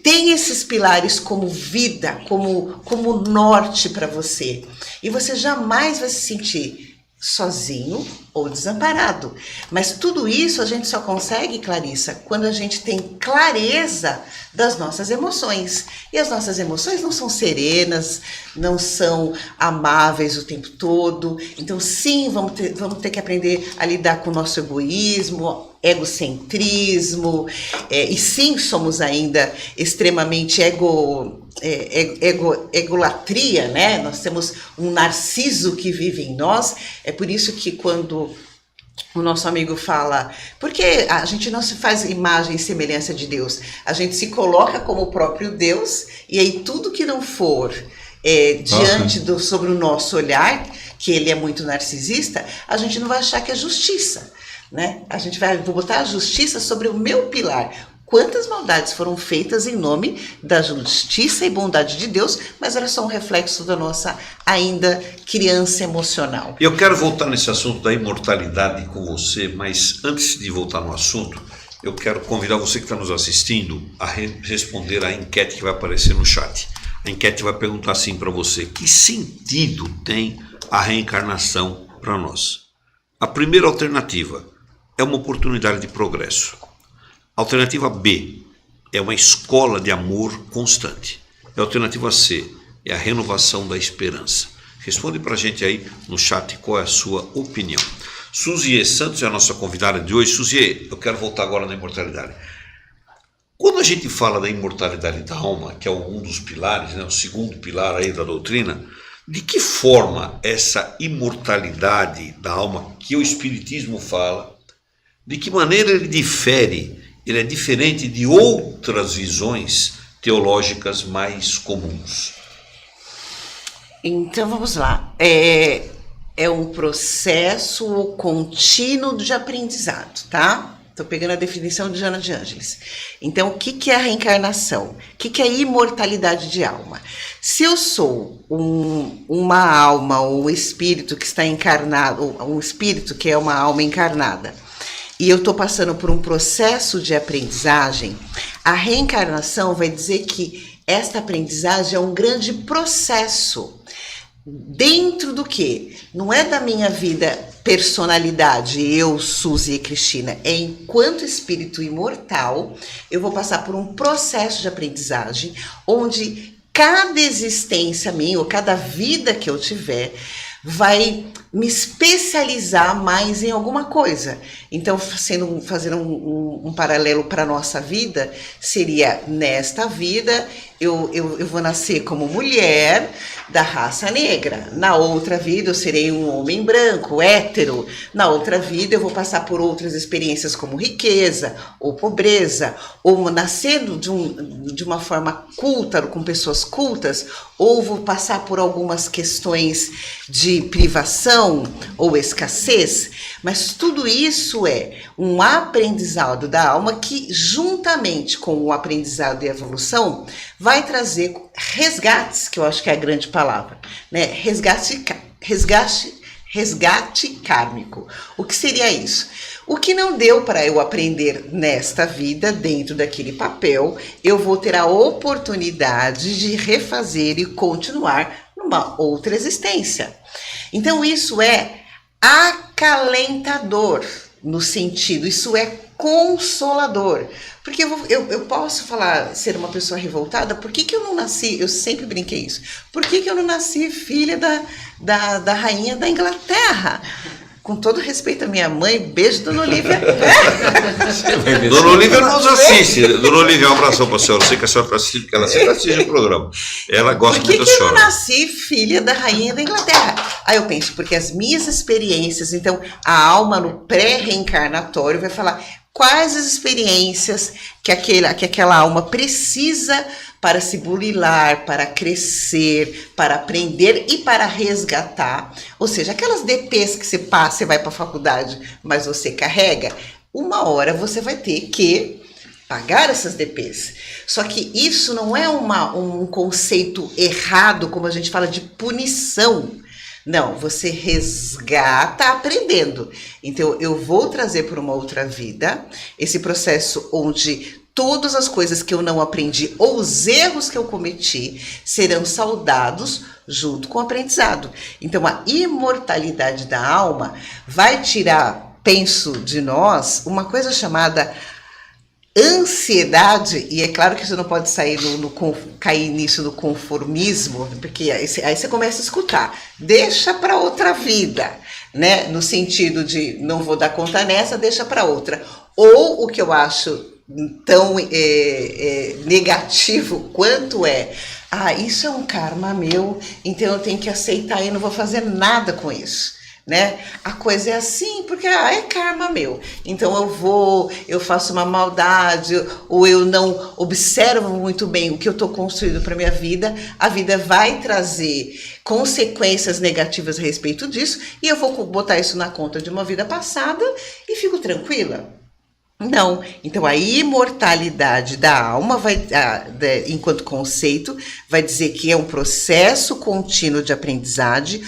Tem esses pilares como vida, como norte para você. E você jamais vai se sentir sozinho ou desamparado. Mas tudo isso a gente só consegue, Clarissa, quando a gente tem clareza das nossas emoções. E as nossas emoções não são serenas, não são amáveis o tempo todo. Então, sim, vamos ter que aprender a lidar com o nosso egoísmo, egocentrismo, e sim, somos ainda extremamente egolatria, né? Nós temos um narciso que vive em nós. É por isso que quando o nosso amigo fala, porque a gente não se faz imagem e semelhança de Deus, a gente se coloca como o próprio Deus, e aí tudo que não for sobre o nosso olhar, que ele é muito narcisista, a gente não vai achar que é justiça, né? A gente vou botar a justiça sobre o meu pilar. Quantas maldades foram feitas em nome da justiça e bondade de Deus, mas elas são um reflexo da nossa ainda criança emocional. Eu quero voltar nesse assunto da imortalidade com você, mas antes de voltar no assunto, eu quero convidar você que está nos assistindo a responder a enquete que vai aparecer no chat. A enquete vai perguntar assim para você: que sentido tem a reencarnação para nós? A primeira alternativa é uma oportunidade de progresso. Alternativa B é uma escola de amor constante. E a alternativa C é a renovação da esperança. Responde para a gente aí no chat qual é a sua opinião. Suzie Santos é a nossa convidada de hoje. Suzie, eu quero voltar agora na imortalidade. Quando a gente fala da imortalidade da alma, que é um dos pilares, né, o segundo pilar aí da doutrina, de que forma essa imortalidade da alma que o Espiritismo fala, de que maneira ele difere? Ele é diferente de outras visões teológicas mais comuns. Então vamos lá. É um processo contínuo de aprendizado, tá? Estou pegando a definição de Joana de Ângeles. Então, o que é a reencarnação? O que é a imortalidade de alma? Se eu sou uma alma ou um espírito que está encarnado, um espírito que é uma alma encarnada, e eu estou passando por um processo de aprendizagem, a reencarnação vai dizer que esta aprendizagem é um grande processo. Dentro do quê? Não é da minha vida personalidade, eu, Suzy e Cristina, é enquanto espírito imortal, eu vou passar por um processo de aprendizagem, onde cada existência minha, ou cada vida que eu tiver, vai me especializar mais em alguma coisa. Então, fazendo um paralelo para a nossa vida, seria nesta vida, eu vou nascer como mulher da raça negra. Na outra vida, eu serei um homem branco, hétero. Na outra vida, eu vou passar por outras experiências como riqueza ou pobreza, ou nascendo de uma forma culta, com pessoas cultas, ou vou passar por algumas questões de privação ou escassez, mas tudo isso é um aprendizado da alma que, juntamente com o aprendizado e a evolução, vai trazer resgates, que eu acho que é a grande palavra, né? Resgate kármico. O que seria isso? O que não deu para eu aprender nesta vida, dentro daquele papel, eu vou ter a oportunidade de refazer e continuar numa outra existência. Então, isso é acalentador, no sentido, isso é consolador. Porque eu posso falar, ser uma pessoa revoltada, por que eu não nasci, eu sempre brinquei isso, por que eu não nasci filha da rainha da Inglaterra? Com todo respeito à minha mãe, beijo, Dona Olívia. Dona Olívia nos assiste. Dona Olívia, um abração para a senhora. Eu sei que a senhora está assistindo, porque ela sempre assiste o programa. Ela gosta muito da senhora. Por que eu não nasci filha da rainha da Inglaterra? Aí eu penso, porque as minhas experiências, então a alma no pré-reencarnatório vai falar quais as experiências que aquela alma precisa para se burilar, para crescer, para aprender e para resgatar. Ou seja, aquelas DPs que você passa, você vai para a faculdade, mas você carrega, uma hora você vai ter que pagar essas DPs. Só que isso não é um conceito errado, como a gente fala de punição. Não, você resgata aprendendo. Então, eu vou trazer para uma outra vida esse processo onde todas as coisas que eu não aprendi ou os erros que eu cometi serão saudados junto com o aprendizado. Então, a imortalidade da alma vai tirar, penso, de nós uma coisa chamada ansiedade, e é claro que você não pode sair cair nisso do conformismo, porque aí você começa a escutar, deixa para outra vida, né? No sentido de não vou dar conta nessa, deixa para outra. Ou o que eu acho tão negativo quanto isso é um karma meu, então eu tenho que aceitar e não vou fazer nada com isso. Né? A coisa é assim, porque é karma meu. Então eu faço uma maldade, ou eu não observo muito bem o que eu estou construindo para minha vida, a vida vai trazer consequências negativas a respeito disso, e eu vou botar isso na conta de uma vida passada e fico tranquila. Não, então a imortalidade da alma enquanto conceito vai dizer que é um processo contínuo de aprendizagem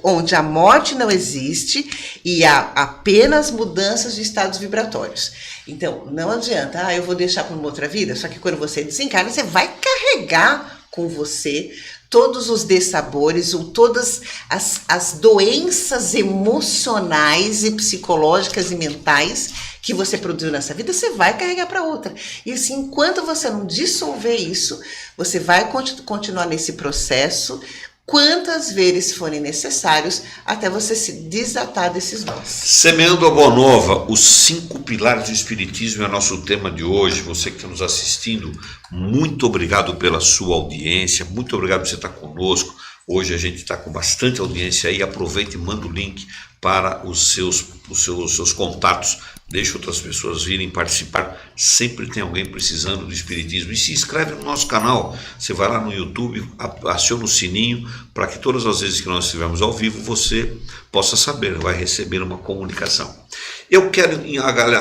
onde a morte não existe e há apenas mudanças de estados vibratórios. Então não adianta, eu vou deixar para uma outra vida, só que quando você desencarna, você vai carregar com você todos os dessabores ou todas as doenças emocionais e psicológicas e mentais que você produziu nessa vida, você vai carregar para outra. E assim, enquanto você não dissolver isso, você vai continuar nesse processo quantas vezes forem necessários até você se desatar desses nós. Semeando a Boa Nova, os 5 pilares do Espiritismo é nosso tema de hoje. Você que está nos assistindo, muito obrigado pela sua audiência, muito obrigado por você estar conosco. Hoje a gente está com bastante audiência aí. Aproveite e manda o link para os seus contatos. Deixe outras pessoas virem participar. Sempre tem alguém precisando do Espiritismo. E se inscreve no nosso canal. Você vai lá no YouTube, aciona o sininho para que todas as vezes que nós estivermos ao vivo você possa saber, vai receber uma comunicação. Eu quero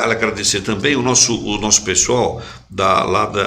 agradecer também o nosso pessoal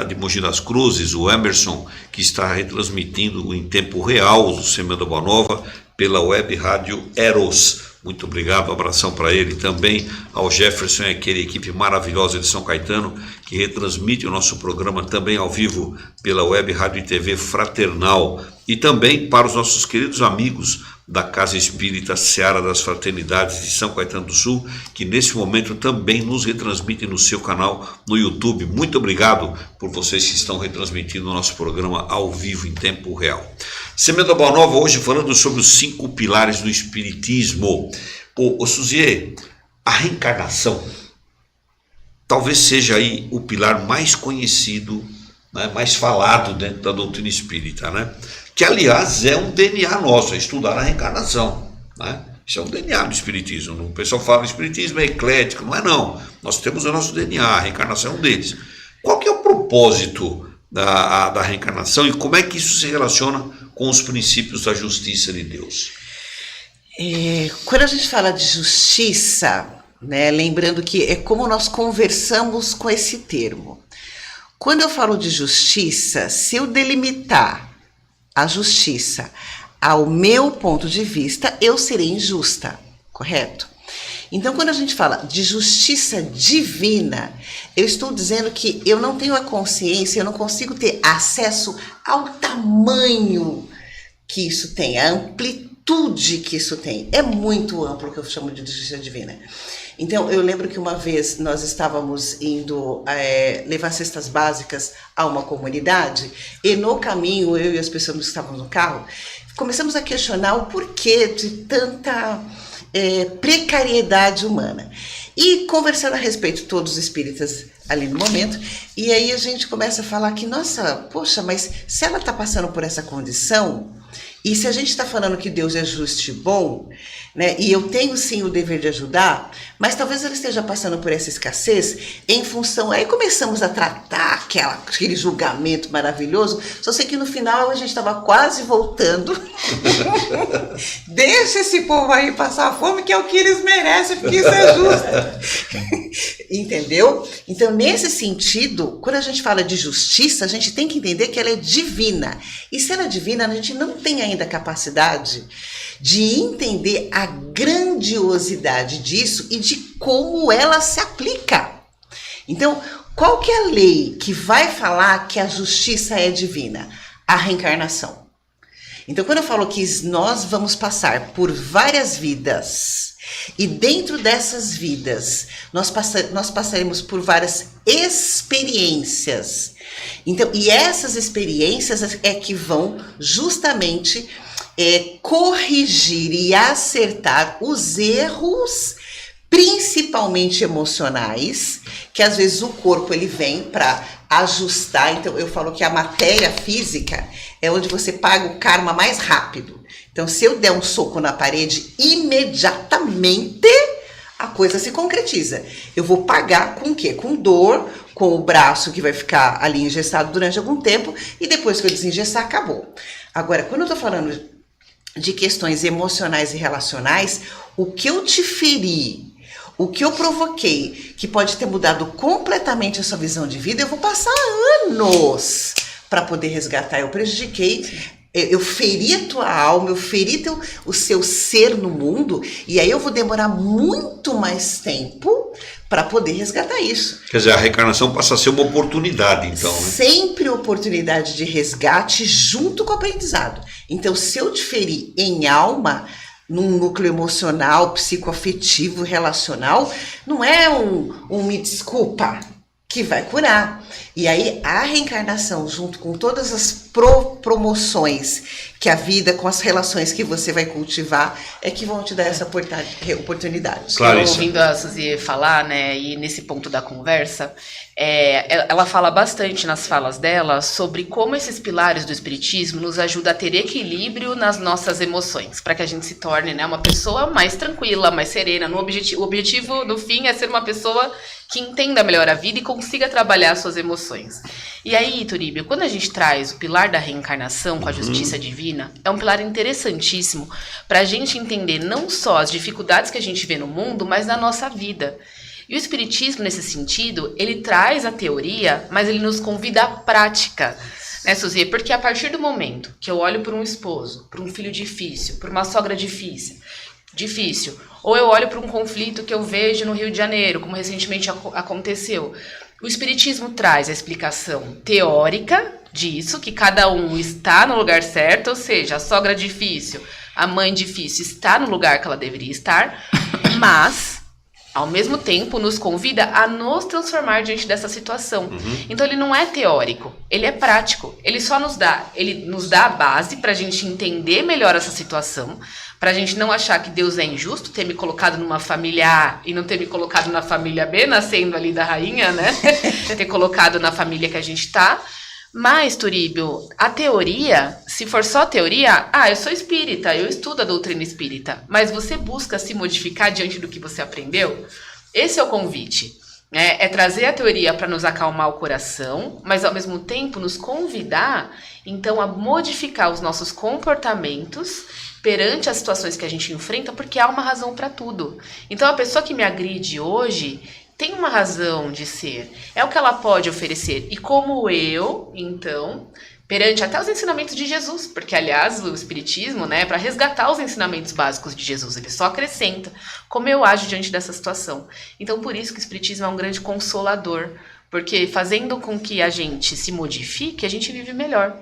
de Mogi das Cruzes, o Emerson, que está retransmitindo em tempo real o Semeando a Boa Nova pela web rádio Eros. Muito obrigado, um abração para ele também, ao Jefferson e aquela equipe maravilhosa de São Caetano, que retransmite o nosso programa também ao vivo pela web rádio e TV Fraternal, e também para os nossos queridos amigos da Casa Espírita Seara das Fraternidades de São Caetano do Sul, que nesse momento também nos retransmitem no seu canal no YouTube. Muito obrigado por vocês que estão retransmitindo o nosso programa ao vivo em tempo real. Semeando a Boa Nova, hoje falando sobre os 5 pilares do Espiritismo. Suzier, a reencarnação talvez seja aí o pilar mais conhecido, né, mais falado dentro da doutrina espírita, né? Que aliás é um DNA nosso, é estudar a reencarnação, né? Isso é um DNA do Espiritismo. O pessoal fala que o Espiritismo é eclético, não é não. Nós temos o nosso DNA, a reencarnação é um deles. Qual que é o propósito da reencarnação e como é que isso se relaciona com os princípios da justiça de Deus? Quando a gente fala de justiça, né, lembrando que é como nós conversamos com esse termo. Quando eu falo de justiça, se eu delimitar a justiça ao meu ponto de vista, eu serei injusta, correto? Então, quando a gente fala de justiça divina, eu estou dizendo que eu não tenho a consciência, eu não consigo ter acesso ao tamanho que isso tem, a amplitude amplitude que isso tem. É muito amplo o que eu chamo de justiça divina. Então, eu lembro que uma vez nós estávamos indo levar cestas básicas a uma comunidade, e no caminho, eu e as pessoas que estavam no carro, começamos a questionar o porquê de tanta precariedade humana. E conversando a respeito, todos os espíritas ali no momento, e aí a gente começa a falar que, nossa, poxa, mas se ela está passando por essa condição, e se a gente está falando que Deus é justo e bom, né, e eu tenho sim o dever de ajudar, mas talvez ela esteja passando por essa escassez em função... Aí começamos a tratar aquele julgamento maravilhoso, só sei que no final a gente estava quase voltando. Deixa esse povo aí passar fome, que é o que eles merecem, porque isso é justo. Entendeu? Então, nesse sentido, quando a gente fala de justiça, a gente tem que entender que ela é divina. E se ela é divina, a gente não tem ainda a capacidade de entender a grandiosidade disso e de como ela se aplica. Então, qual que é a lei que vai falar que a justiça é divina? A reencarnação. Então, quando eu falo que nós vamos passar por várias vidas, e dentro dessas vidas, nós passaremos por várias experiências. Então, e essas experiências é que vão justamente corrigir e acertar os erros, principalmente emocionais, que às vezes o corpo ele vem para ajustar. Então, eu falo que a matéria física é onde você paga o karma mais rápido. Então, se eu der um soco na parede, imediatamente a coisa se concretiza. Eu vou pagar com o quê? Com dor, com o braço que vai ficar ali engessado durante algum tempo, e depois que eu desengessar, acabou. Agora, quando eu estou falando de questões emocionais e relacionais, o que eu te feri, o que eu provoquei, que pode ter mudado completamente a sua visão de vida, eu vou passar anos para poder resgatar. Eu prejudiquei, eu feri a tua alma, eu feri o seu ser no mundo, e aí eu vou demorar muito mais tempo para poder resgatar isso. Quer dizer, a reencarnação passa a ser uma oportunidade, então, né? Sempre oportunidade de resgate junto com o aprendizado. Então, se eu te ferir em alma, num núcleo emocional, psicoafetivo, relacional, não é um me desculpa que vai curar. E aí a reencarnação, junto com todas as promoções que a vida, com as relações que você vai cultivar, é que vão te dar essa oportunidade. Claro, ouvindo a Suzy falar, né, e nesse ponto da conversa, ela fala bastante nas falas dela sobre como esses pilares do espiritismo nos ajudam a ter equilíbrio nas nossas emoções, para que a gente se torne, né, uma pessoa mais tranquila, mais serena. O objetivo, no fim, é ser uma pessoa que entenda melhor a vida e consiga trabalhar suas emoções. E aí, Turíbio, quando a gente traz o pilar da reencarnação com a justiça divina, é um pilar interessantíssimo para a gente entender não só as dificuldades que a gente vê no mundo, mas na nossa vida. E o espiritismo, nesse sentido, ele traz a teoria, mas ele nos convida à prática, né, Suzy? Porque a partir do momento que eu olho para um esposo, para um filho difícil, para uma sogra difícil, ou eu olho para um conflito que eu vejo no Rio de Janeiro, como recentemente aconteceu, o espiritismo traz a explicação teórica disso, que cada um está no lugar certo, ou seja, a sogra difícil, a mãe difícil está no lugar que ela deveria estar, mas, ao mesmo tempo, nos convida a nos transformar diante dessa situação. Então, ele não é teórico, ele é prático. Ele nos dá a base para a gente entender melhor essa situação, para a gente não achar que Deus é injusto, ter me colocado numa família A e não ter me colocado na família B, nascendo ali da rainha, né? Ter colocado na família que a gente tá. Mas, Turíbio, a teoria, se for só teoria, eu sou espírita, eu estudo a doutrina espírita, mas você busca se modificar diante do que você aprendeu? Esse é o convite, né? É trazer a teoria para nos acalmar o coração, mas ao mesmo tempo nos convidar, então, a modificar os nossos comportamentos perante as situações que a gente enfrenta, porque há uma razão para tudo. Então, a pessoa que me agride hoje tem uma razão de ser. É o que ela pode oferecer. E como eu, então, perante até os ensinamentos de Jesus, porque, aliás, o espiritismo, né, para resgatar os ensinamentos básicos de Jesus, ele só acrescenta como eu ajo diante dessa situação. Então, por isso que o espiritismo é um grande consolador, porque fazendo com que a gente se modifique, a gente vive melhor,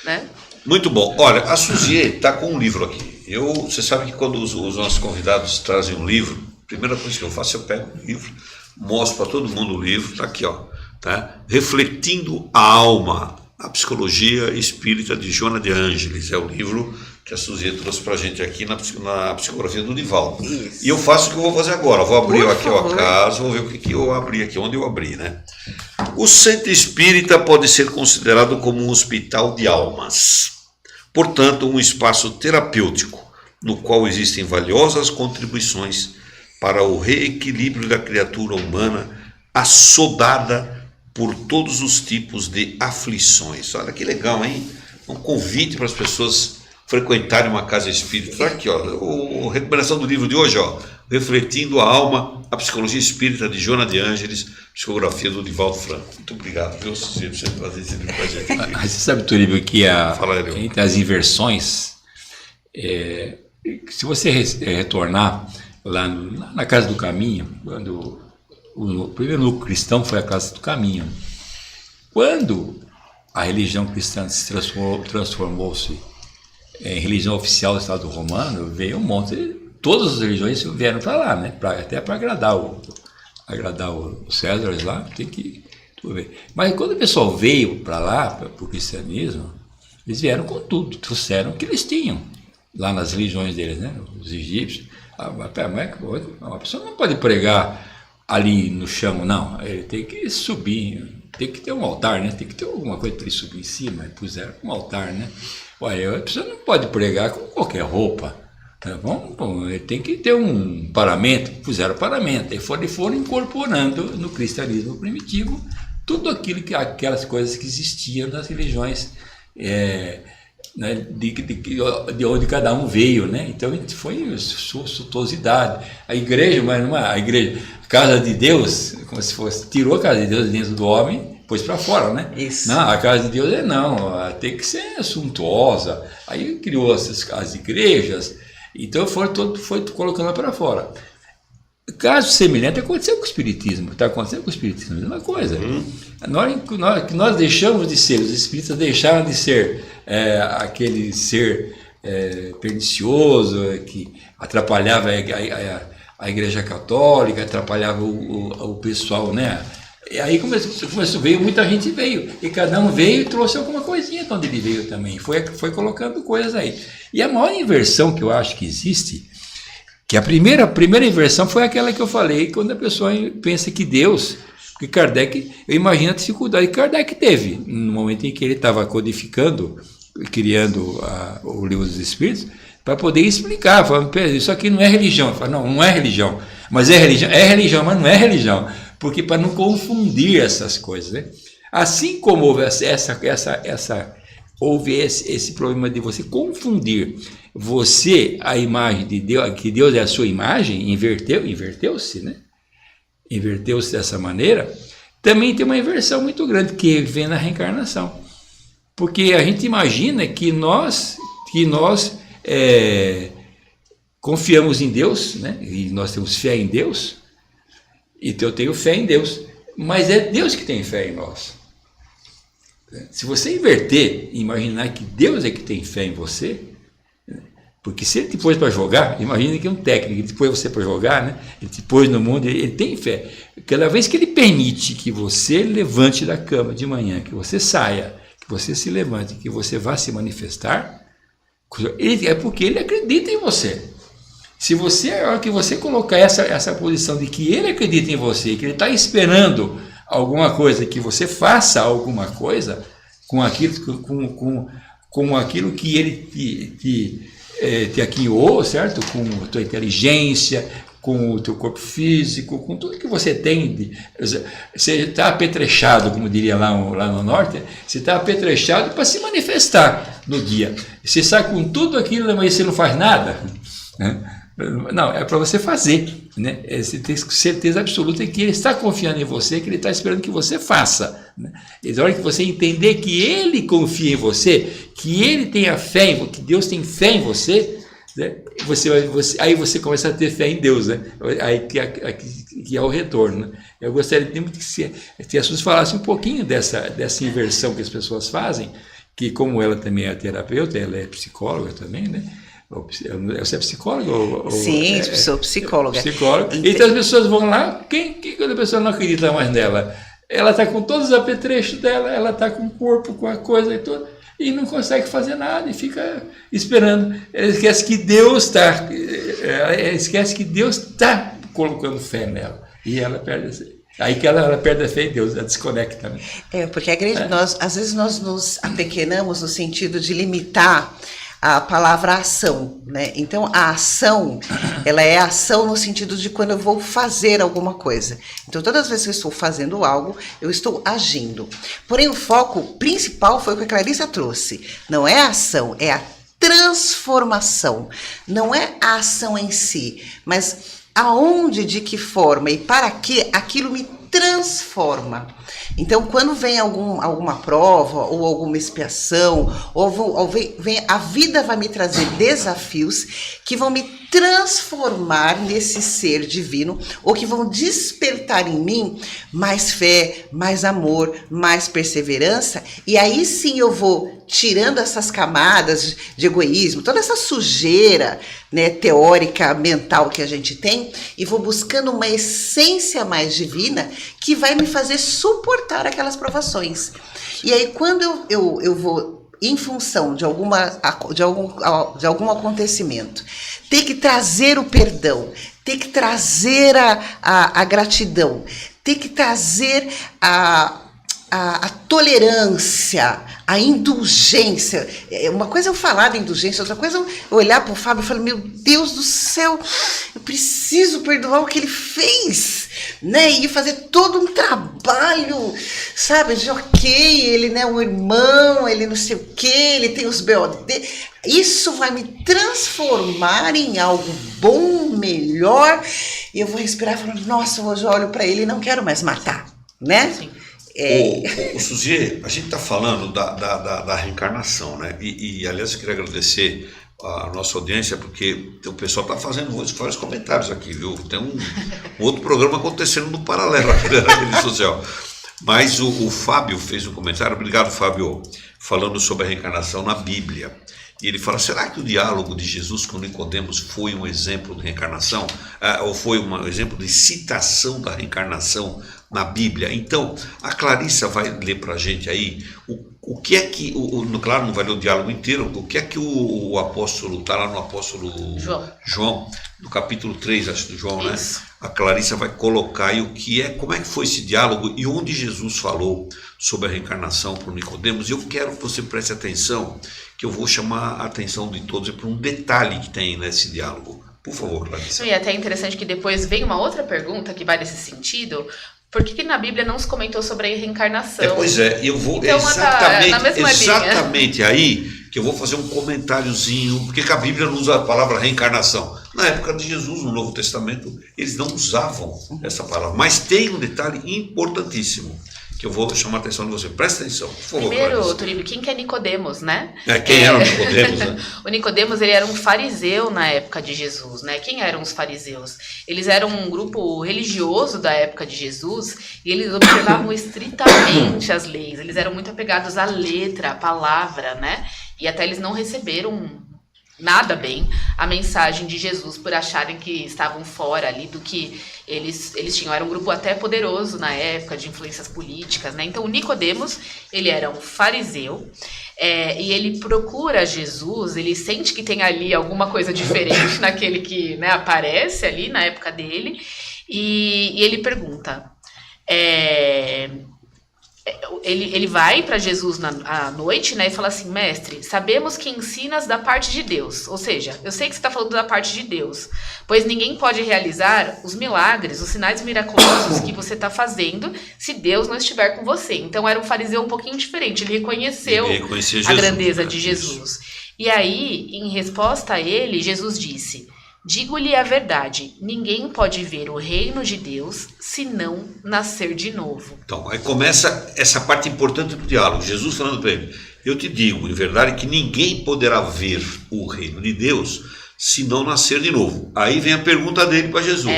né? Muito bom. Olha, a Suzy está com um livro aqui. Você sabe que quando os nossos convidados trazem um livro, a primeira coisa que eu faço, eu pego o livro, mostro para todo mundo o livro, está aqui, ó, tá? Refletindo a Alma, a Psicologia Espírita de Joana de Ângeles, é o livro que a Suzy trouxe para a gente aqui na psicografia do Divaldo. Isso. E eu faço o que eu vou fazer agora, vou abrir Por aqui favor. o acaso, vou ver o que eu abri aqui, onde eu abri, né? O centro espírita pode ser considerado como um hospital de almas, portanto, um espaço terapêutico, no qual existem valiosas contribuições para o reequilíbrio da criatura humana assodada por todos os tipos de aflições. Olha que legal, hein? Um convite para as pessoas frequentarem uma casa espírita. Tá aqui, ó, a recomendação do livro de hoje, ó, Refletindo a Alma, a Psicologia Espírita de Joana de Ângeles, psicografia do Divaldo Franco. Muito obrigado, viu, Suzy, por você trazer esse livro para a gente aqui. Você sabe, Turíbio, que Fala, Hélio. entre as inversões, se você retornar lá na Casa do Caminho, quando o primeiro núcleo cristão foi a Casa do Caminho, quando a religião cristã se transformou-se em religião oficial do Estado Romano, veio um monte, todas as religiões vieram para lá, né? Até para agradar os Césares lá, tem que tudo ver. Mas quando o pessoal veio para lá, para o cristianismo, eles vieram com tudo, trouxeram o que eles tinham lá nas religiões deles, né? Os egípcios. Uma pessoa não pode pregar ali no chão, não. Ele tem que subir, tem que ter um altar, né? Tem que ter alguma coisa para ele subir em cima, e puseram um altar, né? Olha, a pessoa não pode pregar com qualquer roupa. Tá bom? Ele tem que ter um paramento, puseram paramento, e foram incorporando no cristianismo primitivo tudo aquelas coisas que existiam nas religiões, né, de onde cada um veio, né? Então foi suntuosidade. A igreja, mas não é a igreja, a casa de Deus, como se fosse, tirou a casa de Deus dentro do homem, pôs para fora, né? Isso. Não, a casa de Deus tem que ser suntuosa. Aí criou as igrejas, então foi colocando para fora. Caso semelhante aconteceu com o Espiritismo, está acontecendo com o Espiritismo, a mesma coisa. Nós deixamos de ser, os espíritas deixaram de ser aquele ser pernicioso que atrapalhava a Igreja Católica, atrapalhava o pessoal, né? E aí começou, muita gente veio, e cada um veio e trouxe alguma coisinha de onde ele veio também, foi colocando coisas aí. E a maior inversão que eu acho que existe, que a primeira inversão foi aquela que eu falei, quando a pessoa pensa que Deus, que Kardec, eu imagino a dificuldade que Kardec teve, no momento em que ele estava codificando, criando o Livro dos Espíritos, para poder explicar, falando, isso aqui não é religião. Falo, não é religião, mas é religião, mas não é religião, porque para não confundir essas coisas, né? Assim como houve houve esse problema de você confundir a imagem de Deus, que Deus é a sua imagem, inverteu-se, né? Inverteu-se dessa maneira, também tem uma inversão muito grande que vem na reencarnação. Porque a gente imagina que nós confiamos em Deus, né? E nós temos fé em Deus, então eu tenho fé em Deus, mas é Deus que tem fé em nós. Se você inverter e imaginar que Deus é que tem fé em você, porque se ele te pôs para jogar, imagina que um técnico, ele te pôs você para jogar, né? Ele te pôs no mundo, ele tem fé. Cada vez que ele permite que você levante da cama de manhã, que você saia, que você se levante, que você vá se manifestar, é porque ele acredita em você. Se você, a hora que você colocar essa posição de que ele acredita em você, que ele está esperando alguma coisa, que você faça alguma coisa com aquilo que ele te aquinhou, certo? Com a tua inteligência, com o teu corpo físico, com tudo que você tem. Você está apetrechado, como diria lá no norte, você está apetrechado para se manifestar no dia. Você sai com tudo aquilo, mas você não faz nada, né? Não, é para você fazer, né? Você tem certeza absoluta que ele está confiando em você, que ele está esperando que você faça, né? E na hora que você entender que ele confia em você, que ele tem a fé, que Deus tem fé em você, né? Aí você começa a ter fé em Deus, né? Aí que é o retorno, né? Eu gostaria que a Suzy falasse um pouquinho dessa inversão que as pessoas fazem, que como ela também é terapeuta, ela é psicóloga também, né? Você é psicólogo? Sim, sou psicóloga. Psicóloga. Então as pessoas vão lá, quando a pessoa não acredita mais nela, ela está com todos os apetrechos dela, ela está com o corpo, com a coisa e tudo, e não consegue fazer nada e fica esperando. Ela esquece que Deus está colocando fé nela. E ela perde aí que ela perde a fé em Deus, ela desconecta. Né? Porque às vezes nós nos apequenamos no sentido de limitar a palavra ação, né? Então a ação, ela é ação no sentido de quando eu vou fazer alguma coisa. Então todas as vezes que eu estou fazendo algo, eu estou agindo. Porém o foco principal foi o que a Clarissa trouxe. Não é a ação, é a transformação. Não é a ação em si, mas aonde, de que forma e para que aquilo me transforma. Então, quando vem alguma prova ou alguma expiação, ou vem, a vida vai me trazer desafios que vão me transformar nesse ser divino, ou que vão despertar em mim mais fé, mais amor, mais perseverança, e aí sim eu vou tirando essas camadas de egoísmo, toda essa sujeira, né, teórica, mental que a gente tem, e vou buscando uma essência mais divina que vai me fazer suportar aquelas provações. E aí quando eu vou, em função de algum acontecimento, ter que trazer o perdão, ter que trazer a gratidão, ter que trazer a tolerância, a indulgência. Uma coisa é eu falar da indulgência, outra coisa é eu olhar para o Fábio e falar, meu Deus do céu, eu preciso perdoar o que ele fez, né? E fazer todo um trabalho, sabe, de ok, ele é um irmão, ele não sei o que, ele tem os BOD. Isso vai me transformar em algo bom, melhor, e eu vou respirar falando, nossa, hoje eu olho para ele e não quero mais matar, né? Sim. O Suzy, a gente está falando da reencarnação, né? E aliás, eu queria agradecer a nossa audiência, porque o pessoal está fazendo vários comentários aqui, viu? Tem um outro programa acontecendo no paralelo aqui na rede social. Mas o Fábio fez um comentário, obrigado, Fábio, falando sobre a reencarnação na Bíblia. E ele fala, será que o diálogo de Jesus com Nicodemos foi um exemplo de reencarnação? Ou foi um exemplo de citação da reencarnação na Bíblia? Então, a Clarissa vai ler para a gente aí o que é que, claro, não vai ler o diálogo inteiro, o que é que o apóstolo, está lá no apóstolo João, no capítulo 3, acho, do João, né? A Clarissa vai colocar aí como é que foi esse diálogo e onde Jesus falou sobre a reencarnação para o Nicodemos. E eu quero que você preste atenção, que eu vou chamar a atenção de todos para um detalhe que tem nesse diálogo. Por favor, Clarissa. E é até interessante que depois vem uma outra pergunta que vai nesse sentido. Por que na Bíblia não se comentou sobre a reencarnação? Pois é, eu vou então, exatamente aí que eu vou fazer um comentáriozinho, porque que a Bíblia não usa a palavra reencarnação. Na época de Jesus, no Novo Testamento, eles não usavam essa palavra. Mas tem um detalhe importantíssimo, que eu vou chamar a atenção de você. Presta atenção, por favor. Primeiro, Turíbio, quem que é Nicodemos, né? Quem era o Nicodemos, né? O Nicodemos, ele era um fariseu na época de Jesus, né? Quem eram os fariseus? Eles eram um grupo religioso da época de Jesus e eles observavam estritamente as leis. Eles eram muito apegados à letra, à palavra, né? E até eles não receberam nada bem a mensagem de Jesus por acharem que estavam fora ali do que eles tinham. Era um grupo até poderoso na época, de influências políticas, né? Então o Nicodemos, ele era um fariseu, e ele procura Jesus, ele sente que tem ali alguma coisa diferente naquele que, né, aparece ali na época dele, e ele pergunta, ele vai para Jesus à noite, né, e fala assim, mestre, sabemos que ensinas da parte de Deus, ou seja, eu sei que você está falando da parte de Deus, pois ninguém pode realizar os milagres, os sinais miraculosos que você está fazendo se Deus não estiver com você. Então era um fariseu um pouquinho diferente, ele reconheceu Jesus, a grandeza de Jesus. E aí, em resposta a ele, Jesus disse, digo-lhe a verdade, ninguém pode ver o reino de Deus se não nascer de novo. Então, aí começa essa parte importante do diálogo. Jesus falando para ele, eu te digo, em verdade, que ninguém poderá ver o reino de Deus se não nascer de novo. Aí vem a pergunta dele para Jesus.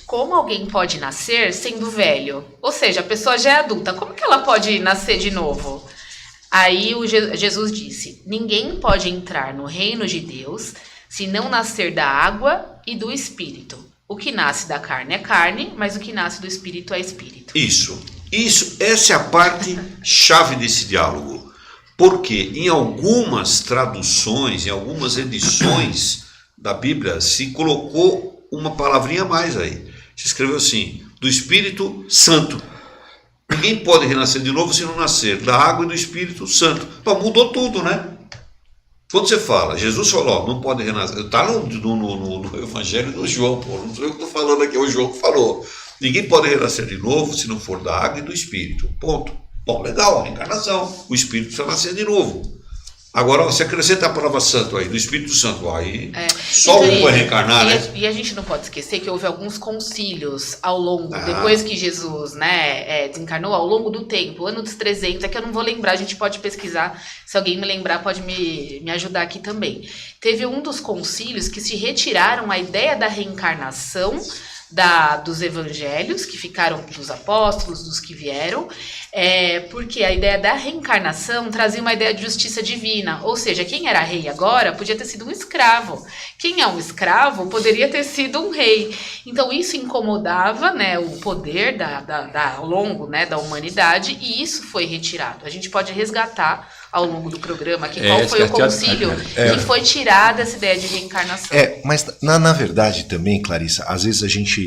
Como alguém pode nascer sendo velho? Ou seja, a pessoa já é adulta, como que ela pode nascer de novo? Aí Jesus disse, ninguém pode entrar no reino de Deus se não nascer da água e do espírito. O que nasce da carne é carne, mas o que nasce do espírito é espírito. Isso, essa é a parte chave desse diálogo. Porque em algumas traduções, em algumas edições da Bíblia, se colocou uma palavrinha a mais aí. Se escreveu assim, do Espírito Santo. Ninguém pode renascer de novo se não nascer da água e do Espírito Santo. Pô, mudou tudo, né? Quando você fala, Jesus falou, não pode renascer. Está no Evangelho do João, pô, não sou eu que estou falando aqui, é o João que falou. Ninguém pode renascer de novo se não for da água e do Espírito. Ponto. Bom, legal, reencarnação. O Espírito precisa nascer de novo. Agora, você acrescenta a palavra santo aí, do Espírito Santo, aí só um vai reencarnar, né? E a gente não pode esquecer que houve alguns concílios ao longo, depois que Jesus, né, desencarnou, ao longo do tempo, ano dos 300, é que eu não vou lembrar, a gente pode pesquisar, se alguém me lembrar pode me ajudar aqui também. Teve um dos concílios que se retiraram a ideia da reencarnação dos evangelhos, que ficaram dos apóstolos, dos que vieram, porque a ideia da reencarnação trazia uma ideia de justiça divina, ou seja, quem era rei agora podia ter sido um escravo, quem é um escravo poderia ter sido um rei, então isso incomodava, né, o poder ao longo, né, da humanidade, e isso foi retirado. A gente pode resgatar ao longo do programa aqui qual foi o concílio que foi tirada essa ideia de reencarnação. Mas na verdade também, Clarissa, às vezes a gente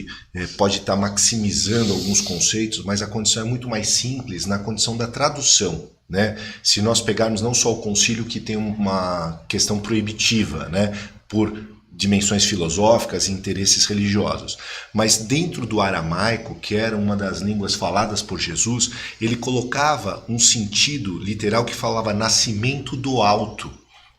pode estar maximizando alguns conceitos, mas a condição é muito mais simples na condição da tradução, né? Se nós pegarmos não só o concílio que tem uma questão proibitiva, né, por dimensões filosóficas e interesses religiosos, mas dentro do aramaico, que era uma das línguas faladas por Jesus, ele colocava um sentido literal que falava nascimento do alto,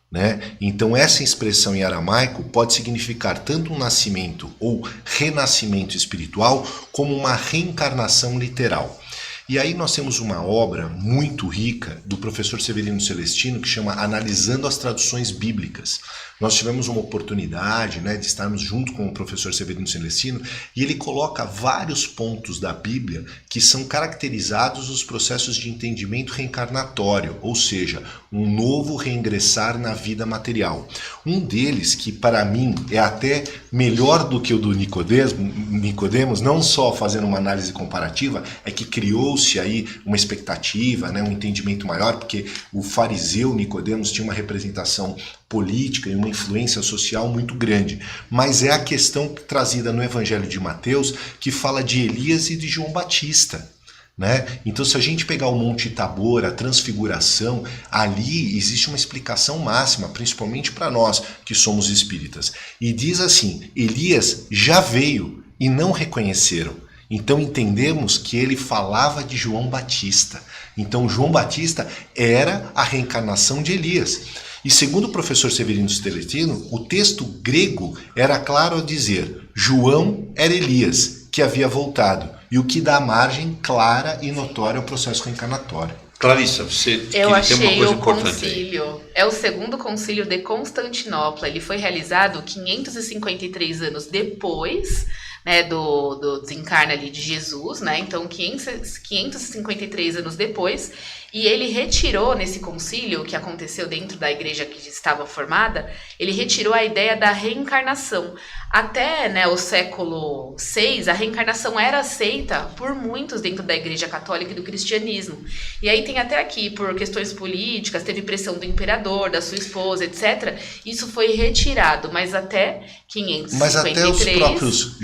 né? Então essa expressão em aramaico pode significar tanto um nascimento ou renascimento espiritual, como uma reencarnação literal. E aí nós temos uma obra muito rica do professor Severino Celestino que chama Analisando as Traduções Bíblicas. Nós tivemos uma oportunidade, né, de estarmos junto com o professor Severino Celestino e ele coloca vários pontos da Bíblia que são caracterizados os processos de entendimento reencarnatório, ou seja, um novo reingressar na vida material. Um deles, que para mim é até melhor do que o do Nicodemos, não só fazendo uma análise comparativa, é que criou-se aí uma expectativa, né, um entendimento maior, porque o fariseu Nicodemos tinha uma representação política e uma influência social muito grande. Mas é a questão trazida no Evangelho de Mateus que fala de Elias e de João Batista, né? Então, se a gente pegar o Monte Tabor, a transfiguração, ali existe uma explicação máxima, principalmente para nós que somos espíritas. E diz assim, Elias já veio e não reconheceram. Então entendemos que ele falava de João Batista. Então João Batista era a reencarnação de Elias. E segundo o professor Severino Celestino, o texto grego era claro ao dizer João era Elias, que havia voltado, e o que dá margem clara e notória ao processo reencarnatório. Clarissa, você tem uma coisa importante concílio. É o segundo concílio de Constantinopla. Ele foi realizado 553 anos depois, né, do desencarne ali de Jesus, né? Então 553 anos depois, e ele retirou nesse concílio que aconteceu dentro da igreja que estava formada, ele retirou a ideia da reencarnação. Até, né, o século VI, a reencarnação era aceita por muitos dentro da igreja católica e do cristianismo. E aí tem até aqui, por questões políticas, teve pressão do imperador, da sua esposa, etc. Isso foi retirado, mas até 553... Mas até os próprios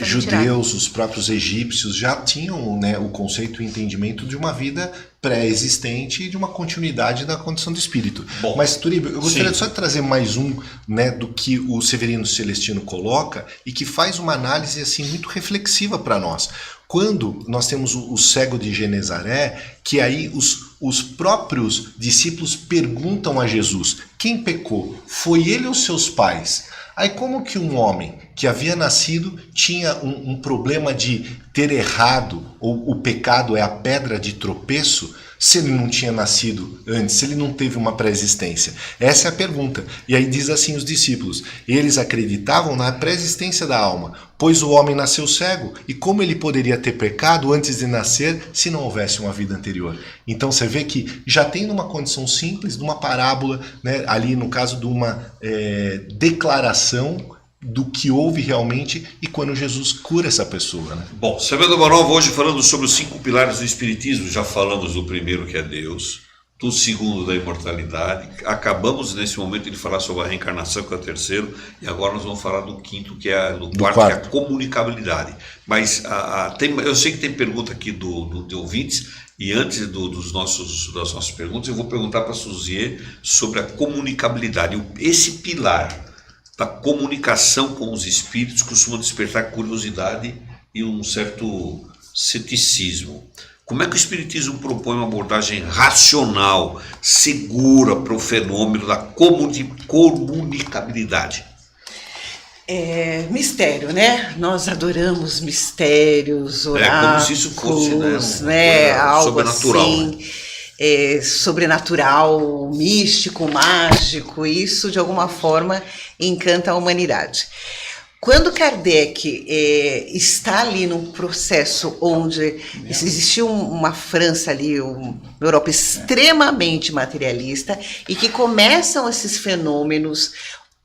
judeus, os próprios egípcios já tinham, né, o conceito e entendimento de uma vida pré-existente e de uma continuidade da condição do espírito. Bom, mas, Turíbio, eu gostaria só de trazer mais um, né, do que o Severino Celestino coloca e que faz uma análise assim, muito reflexiva para nós. Quando nós temos o cego de Genezaré, que aí os próprios discípulos perguntam a Jesus, quem pecou? Foi ele ou seus pais? Aí como que um homem que havia nascido tinha um problema de ter errado, ou o pecado é a pedra de tropeço, se ele não tinha nascido antes, se ele não teve uma pré-existência? Essa é a pergunta. E aí diz assim os discípulos: eles acreditavam na pré-existência da alma, pois o homem nasceu cego, e como ele poderia ter pecado antes de nascer se não houvesse uma vida anterior? Então você vê que já tem numa condição simples, numa parábola, né, ali no caso de uma declaração do que houve realmente e quando Jesus cura essa pessoa, né? Bom, Semeando a Boa Nova hoje falando sobre os 5 pilares do Espiritismo. Já falamos do primeiro, que é Deus, do segundo, da imortalidade. Acabamos nesse momento de falar sobre a reencarnação, que é o terceiro, e agora nós vamos falar do quinto, que é do quarto, que é a comunicabilidade. Mas eu sei que tem pergunta aqui de ouvintes, e antes das nossas perguntas, eu vou perguntar para a Suzier sobre a comunicabilidade. Esse pilar da comunicação com os espíritos costuma despertar curiosidade e um certo ceticismo. Como é que o Espiritismo propõe uma abordagem racional, segura para o fenômeno da comunicabilidade? Mistério, né? Nós adoramos mistérios, oráculos, como se isso fosse, né, algo sobrenatural, assim, né? Sobrenatural, místico, mágico. Isso de alguma forma encanta a humanidade. Quando Kardec está ali num processo onde existia uma França ali, uma Europa extremamente materialista, e que começam esses fenômenos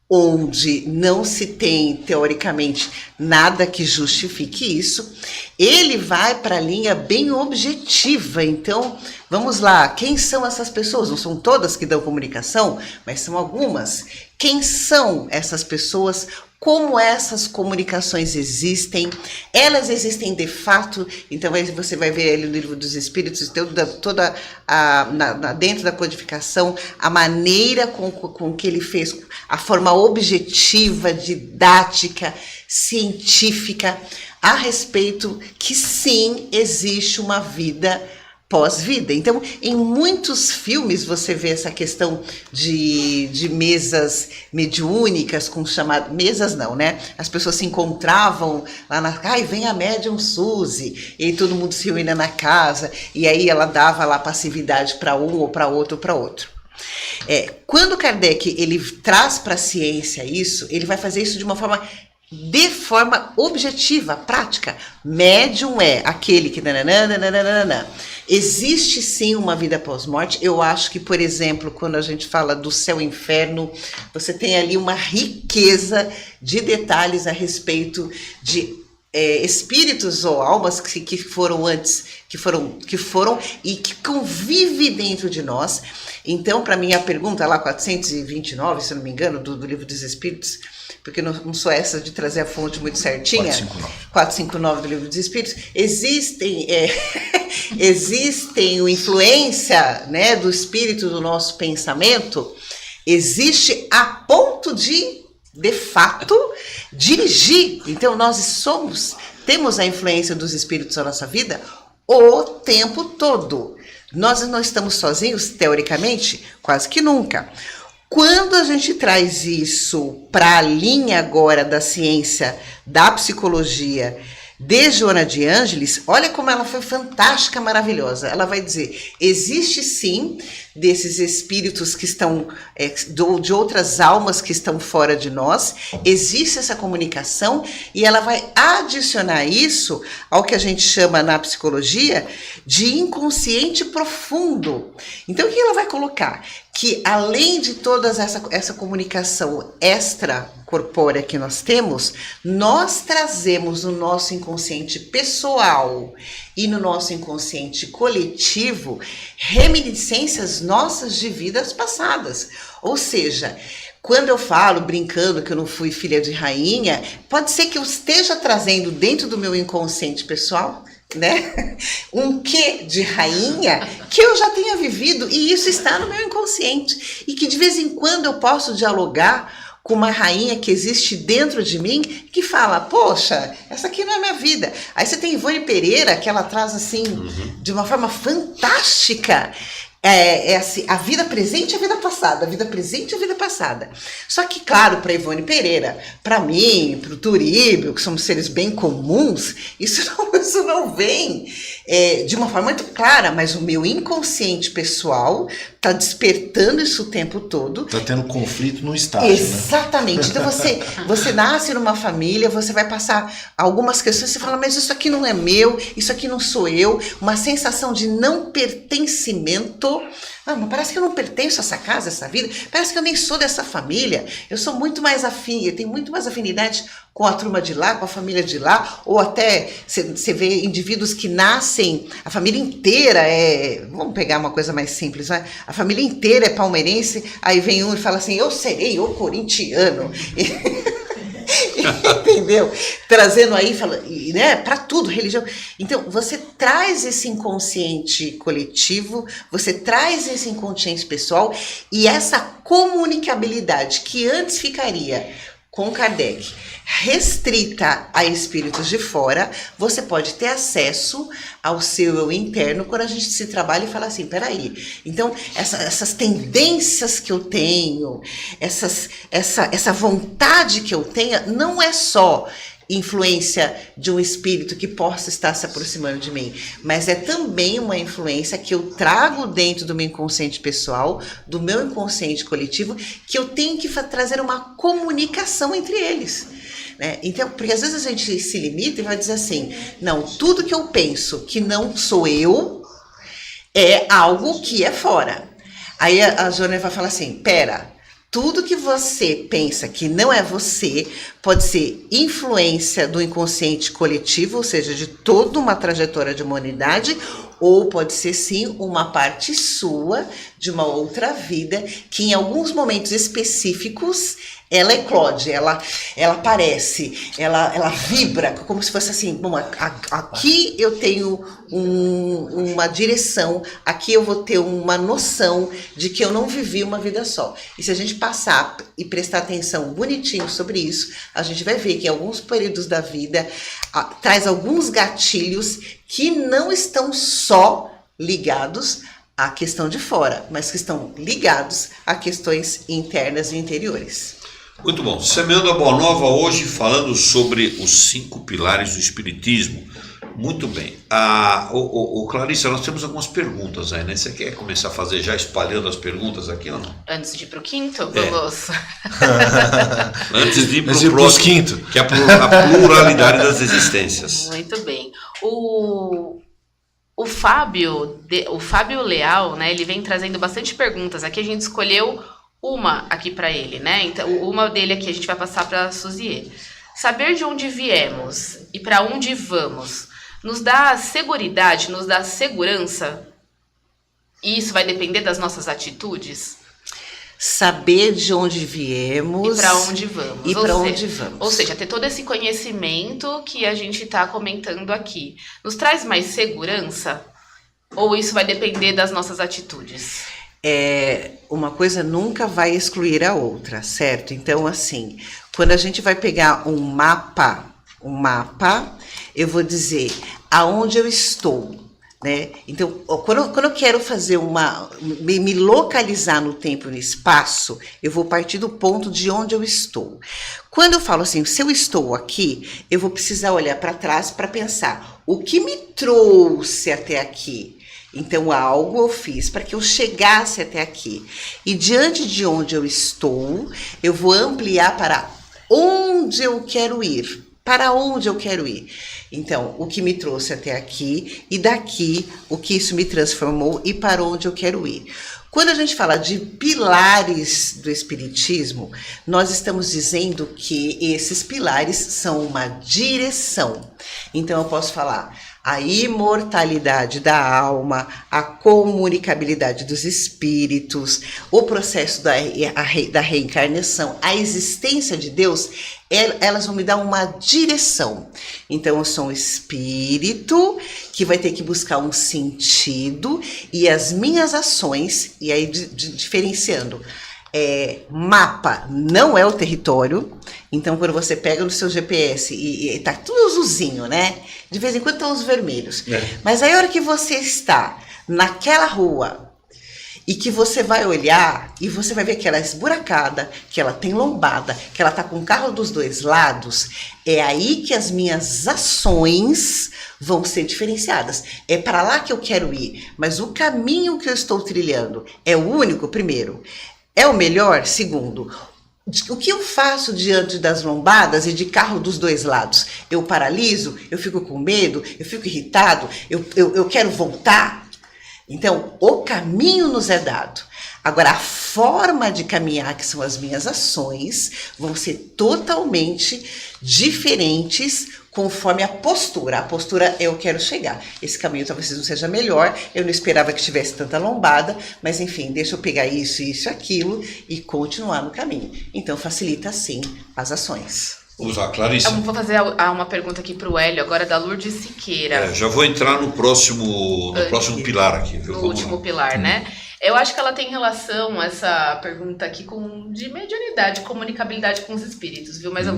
onde não se tem, teoricamente, nada que justifique isso, ele vai para a linha bem objetiva. Então, vamos lá, quem são essas pessoas? Não são todas que dão comunicação, mas são algumas. Quem são essas pessoas? Como essas comunicações existem? Elas existem de fato? Então você vai ver ali no Livro dos Espíritos, dentro da codificação, a maneira com que ele fez, a forma objetiva, didática, científica, a respeito que sim, existe uma vida pós-vida. Então, em muitos filmes você vê essa questão de mesas mediúnicas, com chamado... Mesas não, né? As pessoas se encontravam lá vem a médium Suzy, e aí todo mundo se reunia na casa, e aí ela dava lá passividade para um ou para outro ou para outro. Quando Kardec ele traz para a ciência isso, ele vai fazer isso de uma forma objetiva, prática. Médium é aquele que... Existe sim uma vida pós-morte. Eu acho que, por exemplo, quando a gente fala do céu e inferno, você tem ali uma riqueza de detalhes a respeito de espíritos ou almas que foram antes, que foram e que convivem dentro de nós. Então, para mim, a pergunta lá, 429, se eu não me engano, do Livro dos Espíritos, porque não sou essa de trazer a fonte muito certinha, 459 do Livro dos Espíritos, existem influência, né, do espírito do nosso pensamento, existe a ponto de fato, dirigir. Então, nós temos a influência dos espíritos na nossa vida o tempo todo. Nós não estamos sozinhos, teoricamente, quase que nunca. Quando a gente traz isso para a linha agora da ciência, da psicologia, de Joana de Ângeles, olha como ela foi fantástica, maravilhosa. Ela vai dizer, existe sim desses espíritos que estão, de outras almas que estão fora de nós, existe essa comunicação, e ela vai adicionar isso ao que a gente chama na psicologia de inconsciente profundo. Então o que ela vai colocar? Que além de toda essa comunicação extracorpórea que nós temos, nós trazemos no nosso inconsciente pessoal e no nosso inconsciente coletivo reminiscências nossas de vidas passadas. Ou seja, quando eu falo, brincando, que eu não fui filha de rainha, pode ser que eu esteja trazendo dentro do meu inconsciente pessoal, né, um quê de rainha que eu já tenha vivido, e isso está no meu inconsciente, e que de vez em quando eu posso dialogar com uma rainha que existe dentro de mim, que fala, poxa, essa aqui não é minha vida. Aí você tem Ivone Pereira, que ela traz assim, de uma forma fantástica, É assim, a vida presente e a vida passada, a vida presente e a vida passada. Só que, claro, para Ivone Pereira, para mim, para o Turíbio, que somos seres bem comuns, isso não vem de uma forma muito clara, mas o meu inconsciente pessoal está despertando isso o tempo todo. Está tendo conflito no estágio, exatamente. Né? Então você nasce numa família, você vai passar algumas questões, você fala, mas isso aqui não é meu, isso aqui não sou eu, uma sensação de não pertencimento. Não, parece que eu não pertenço a essa casa, a essa vida, parece que eu nem sou dessa família, eu sou muito mais afim, eu tenho muito mais afinidade com a turma de lá, com a família de lá, ou até você vê indivíduos que nascem, a família inteira vamos pegar uma coisa mais simples, né? A família inteira é palmeirense, aí vem um e fala assim, eu serei o corintiano. Entendeu? Trazendo aí, né, para tudo, religião. Então, você traz esse inconsciente coletivo, você traz esse inconsciente pessoal e essa comunicabilidade que antes ficaria com Kardec restrita a espíritos de fora, você pode ter acesso ao seu eu interno quando a gente se trabalha e fala assim, peraí, então essas tendências que eu tenho, essa vontade que eu tenho, não é só influência de um espírito que possa estar se aproximando de mim, mas é também uma influência que eu trago dentro do meu inconsciente pessoal, do meu inconsciente coletivo, que eu tenho que trazer uma comunicação entre eles. Né? Então, porque às vezes a gente se limita e vai dizer assim, não, tudo que eu penso que não sou eu é algo que é fora. Aí a Jônia vai falar assim, pera, tudo que você pensa que não é você pode ser influência do inconsciente coletivo, ou seja, de toda uma trajetória de humanidade, ou pode ser sim uma parte sua de uma outra vida que em alguns momentos específicos ela eclode, ela aparece, ela vibra, como se fosse assim, bom, aqui eu tenho uma direção, aqui eu vou ter uma noção de que eu não vivi uma vida só. E se a gente passar e prestar atenção bonitinho sobre isso, a gente vai ver que em alguns períodos da vida traz alguns gatilhos que não estão só ligados à questão de fora, mas que estão ligados a questões internas e interiores. Muito bom. Semeando a Boa Nova hoje falando sobre os 5 pilares do Espiritismo. Muito bem. Clarissa, nós temos algumas perguntas aí, né? Você quer começar a fazer já espalhando as perguntas aqui ou não? Antes de ir para o quinto, vamos. Antes de ir para o próximo, quinto, que é a pluralidade das existências. Muito bem. O Fábio Leal, né? Ele vem trazendo bastante perguntas. Aqui a gente escolheu uma aqui para ele, né? Então, uma dele aqui a gente vai passar para a Suzier. Saber de onde viemos e para onde vamos nos dá seguridade, nos dá segurança? E isso vai depender das nossas atitudes? Saber de onde viemos e para onde vamos. E para onde vamos. Ou seja, ter todo esse conhecimento que a gente está comentando aqui. Nos traz mais segurança? Ou isso vai depender das nossas atitudes? Uma coisa nunca vai excluir a outra, certo? Então, assim, quando a gente vai pegar um mapa, eu vou dizer aonde eu estou, né? Então, quando eu quero fazer me localizar no tempo e no espaço, eu vou partir do ponto de onde eu estou. Quando eu falo assim, se eu estou aqui, eu vou precisar olhar para trás para pensar o que me trouxe até aqui. Então, algo eu fiz para que eu chegasse até aqui. E diante de onde eu estou, eu vou ampliar para onde eu quero ir. Para onde eu quero ir. Então, o que me trouxe até aqui e daqui, o que isso me transformou e para onde eu quero ir. Quando a gente fala de pilares do Espiritismo, nós estamos dizendo que esses pilares são uma direção. Então, eu posso falar a imortalidade da alma, a comunicabilidade dos espíritos, o processo da reencarnação, a existência de Deus, elas vão me dar uma direção. Então, eu sou um espírito que vai ter que buscar um sentido e as minhas ações, e aí diferenciando, mapa não é o território. Então, quando você pega no seu GPS e tá tudo azulzinho, né? De vez em quando estão os vermelhos. Mas aí, a hora que você está naquela rua e que você vai olhar e você vai ver que ela é esburacada, que ela tem lombada, que ela está com o carro dos dois lados, é aí que as minhas ações vão ser diferenciadas. É para lá que eu quero ir, mas o caminho que eu estou trilhando é o único, primeiro? É o melhor, segundo? O que eu faço diante das lombadas e de carro dos dois lados? Eu paraliso? Eu fico com medo? Eu fico irritado? Eu quero voltar? Então, o caminho nos é dado. Agora, a forma de caminhar, que são as minhas ações, vão ser totalmente diferentes conforme a postura. A postura é eu quero chegar. Esse caminho talvez não seja melhor, eu não esperava que tivesse tanta lombada, mas enfim, deixa eu pegar isso, isso e aquilo e continuar no caminho. Então, facilita sim as ações. Vamos lá, Clarice. Eu vou fazer uma pergunta aqui para o Hélio, agora da Lourdes Siqueira. Já vou entrar no próximo pilar aqui. Viu? No Vamos último lá. pilar, né? Eu acho que ela tem relação, essa pergunta aqui, de mediunidade, comunicabilidade com os espíritos, viu? Mas eu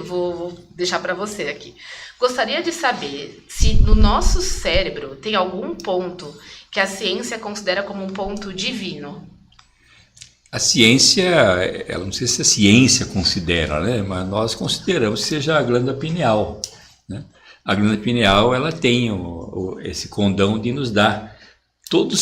vou deixar para você aqui. Gostaria de saber se no nosso cérebro tem algum ponto que a ciência considera como um ponto divino. A ciência, ela não sei se a ciência considera, né? Mas nós consideramos que seja a glândula pineal, né? A glândula pineal, ela tem esse condão de nos dar toda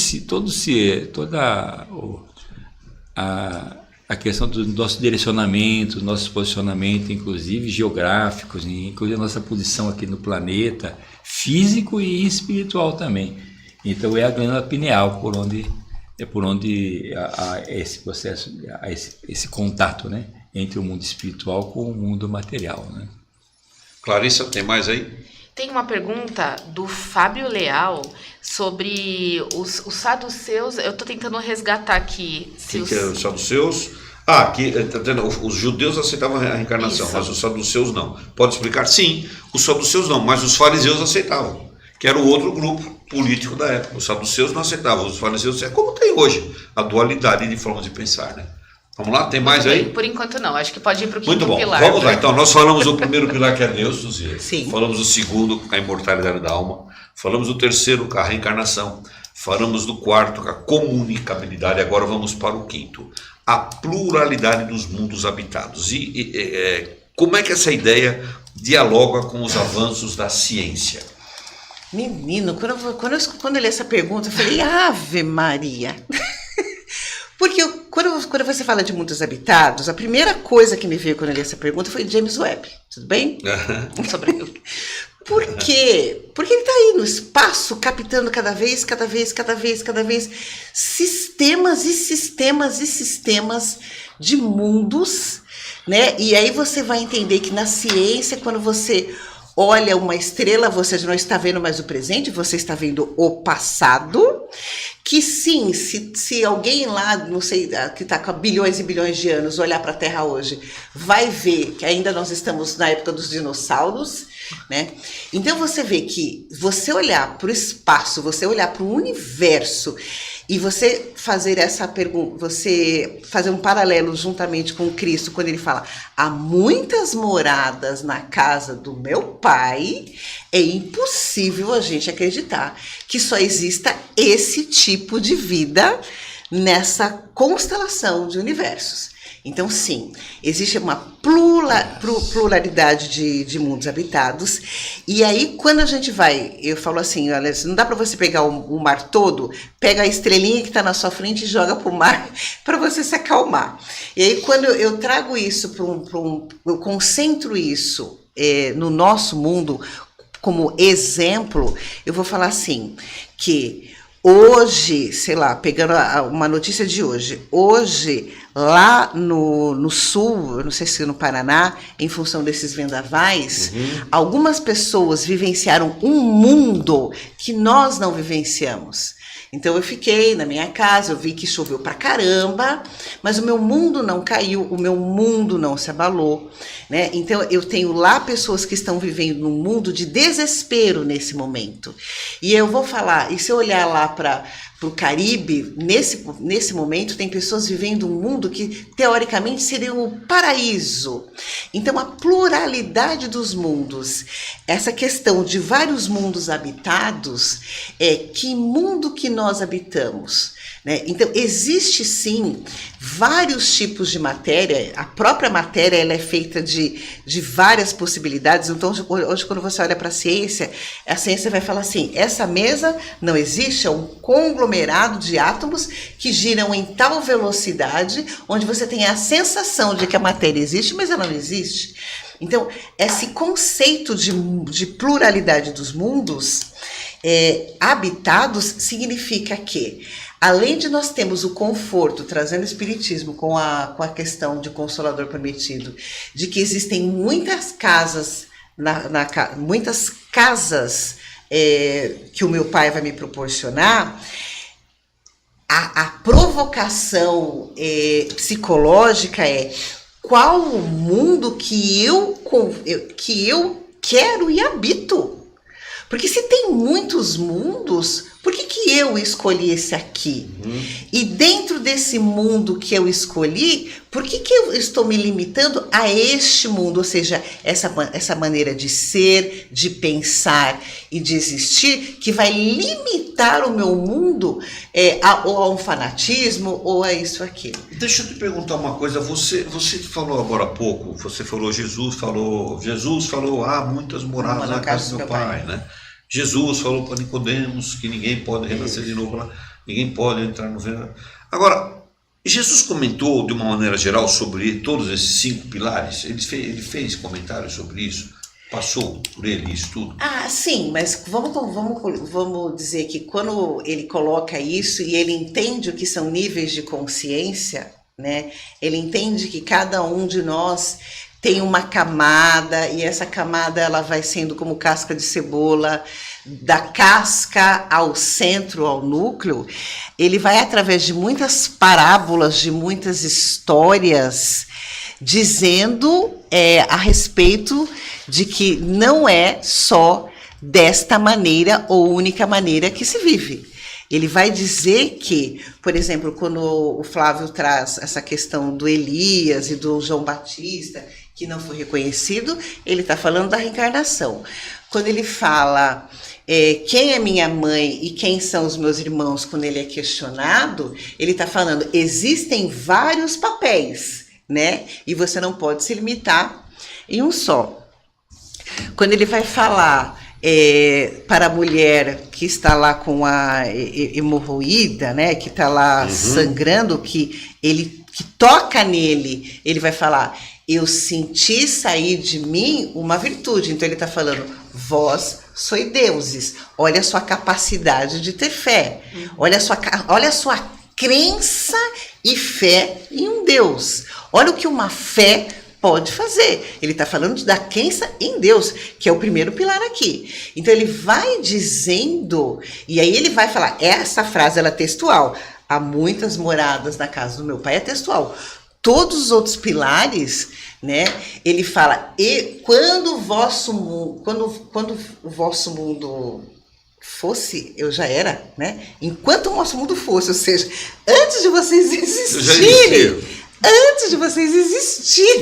a questão do nosso direcionamento, do nosso posicionamento, inclusive geográficos, inclusive a nossa posição aqui no planeta, físico e espiritual também. Então é a glândula pineal por onde há esse processo, esse contato, né, entre o mundo espiritual com o mundo material, né? Clarissa, tem mais aí? Tem uma pergunta do Fábio Leal sobre os saduceus. Eu estou tentando resgatar aqui. Que é os saduceus? Os judeus aceitavam a reencarnação, Isso. mas os saduceus não. Pode explicar? Sim, os saduceus não, mas os fariseus aceitavam, que era o outro grupo político da época. Os saduceus não aceitavam, os fariseus aceitavam, como tem hoje, a dualidade de formas de pensar, né? Vamos lá, tem mais aí? Por enquanto não, acho que pode ir para o quinto Muito bom, pilar. vamos lá. Então, nós falamos do primeiro pilar, que é Deus, Luzia. Sim. Falamos do segundo, a imortalidade da alma. Falamos do terceiro, a reencarnação. Falamos do quarto, a comunicabilidade. Agora vamos para o quinto, a pluralidade dos mundos habitados. Como é que essa ideia dialoga com os avanços da ciência? Menino, quando eu li essa pergunta, eu falei, Ave Maria. Porque quando você fala de mundos habitados, a primeira coisa que me veio quando eu li essa pergunta foi James Webb, tudo bem? Por quê? Porque ele está aí no espaço, captando cada vez sistemas e sistemas e sistemas de mundos, né? E aí você vai entender que na ciência, quando você olha uma estrela, você já não está vendo mais o presente, você está vendo o passado, que sim, se alguém lá, não sei, que está com bilhões e bilhões de anos, olhar para a Terra hoje, vai ver que ainda nós estamos na época dos dinossauros, né? Então você vê que você olhar para o espaço, você olhar para o universo e você fazer essa pergunta, você fazer um paralelo juntamente com Cristo, quando ele fala, há muitas moradas na casa do meu Pai, é impossível a gente acreditar que só exista esse tipo de vida nessa constelação de universos. Então, sim, existe uma pluralidade de mundos habitados. E aí, quando a gente vai, eu falo assim, olha, não dá para você pegar o mar todo, pega a estrelinha que está na sua frente e joga para o mar para você se acalmar. E aí, quando eu trago isso eu concentro isso no nosso mundo como exemplo, eu vou falar assim, que hoje, sei lá, pegando uma notícia de hoje, lá no sul, eu não sei se no Paraná, em função desses vendavais, algumas pessoas vivenciaram um mundo que nós não vivenciamos. Então eu fiquei na minha casa, eu vi que choveu pra caramba, mas o meu mundo não caiu, o meu mundo não se abalou, né? Então eu tenho lá pessoas que estão vivendo num mundo de desespero nesse momento. E eu vou falar, e se eu olhar lá para para o Caribe, nesse momento, tem pessoas vivendo um mundo que, teoricamente, seria o paraíso. Então, a pluralidade dos mundos, essa questão de vários mundos habitados, que mundo que nós habitamos? Né? Então, existe, sim, vários tipos de matéria. A própria matéria ela é feita de várias possibilidades. Então, hoje, quando você olha para a ciência vai falar assim, essa mesa não existe, é um conglomerado de átomos que giram em tal velocidade, onde você tem a sensação de que a matéria existe, mas ela não existe. Então, esse conceito de pluralidade dos mundos habitados significa que, além de nós termos o conforto, trazendo o espiritismo com a questão de Consolador Prometido, de que existem muitas casas, muitas casas que o meu pai vai me proporcionar, a provocação psicológica é qual o mundo que eu quero e habito. Porque se tem muitos mundos, por que eu escolhi esse aqui? E dentro desse mundo que eu escolhi, por que eu estou me limitando a este mundo? Ou seja, essa maneira de ser, de pensar e de existir, que vai limitar o meu mundo ou a um fanatismo ou a isso ou aquilo. Deixa eu te perguntar uma coisa. Você falou agora há pouco, você falou Jesus falou, muitas moradas na casa do meu pai, né? Jesus falou para Nicodemos que ninguém pode renascer de novo lá, ninguém pode entrar no reino. Agora, Jesus comentou de uma maneira geral sobre todos esses 5 pilares? Ele fez comentários sobre isso? Passou por ele isso tudo? Sim, mas vamos dizer que quando ele coloca isso e ele entende o que são níveis de consciência, né? Ele entende que cada um de nós tem uma camada, e essa camada ela vai sendo como casca de cebola, da casca ao centro, ao núcleo. Ele vai, através de muitas parábolas, de muitas histórias, dizendo a respeito de que não é só desta maneira ou única maneira que se vive. Ele vai dizer que, por exemplo, quando o Flávio traz essa questão do Elias e do João Batista, que não foi reconhecido, ele está falando da reencarnação. Quando ele fala quem é minha mãe e quem são os meus irmãos, quando ele é questionado, ele está falando, existem vários papéis, né? E você não pode se limitar em um só. Quando ele vai falar para a mulher que está lá com a hemorroída, né? Que está lá sangrando, que toca nele, ele vai falar, eu senti sair de mim uma virtude. Então ele está falando, vós sois deuses, olha a sua capacidade de ter fé, olha a sua crença e fé em um Deus, olha o que uma fé pode fazer. Ele está falando da crença em Deus, que é o primeiro pilar aqui. Então ele vai dizendo, e aí ele vai falar, essa frase ela é textual, há muitas moradas na casa do meu pai, é textual. Todos os outros pilares, né, ele fala, e quando o vosso mundo fosse, eu já era, né? Enquanto o nosso mundo fosse, ou seja, antes de vocês existirem,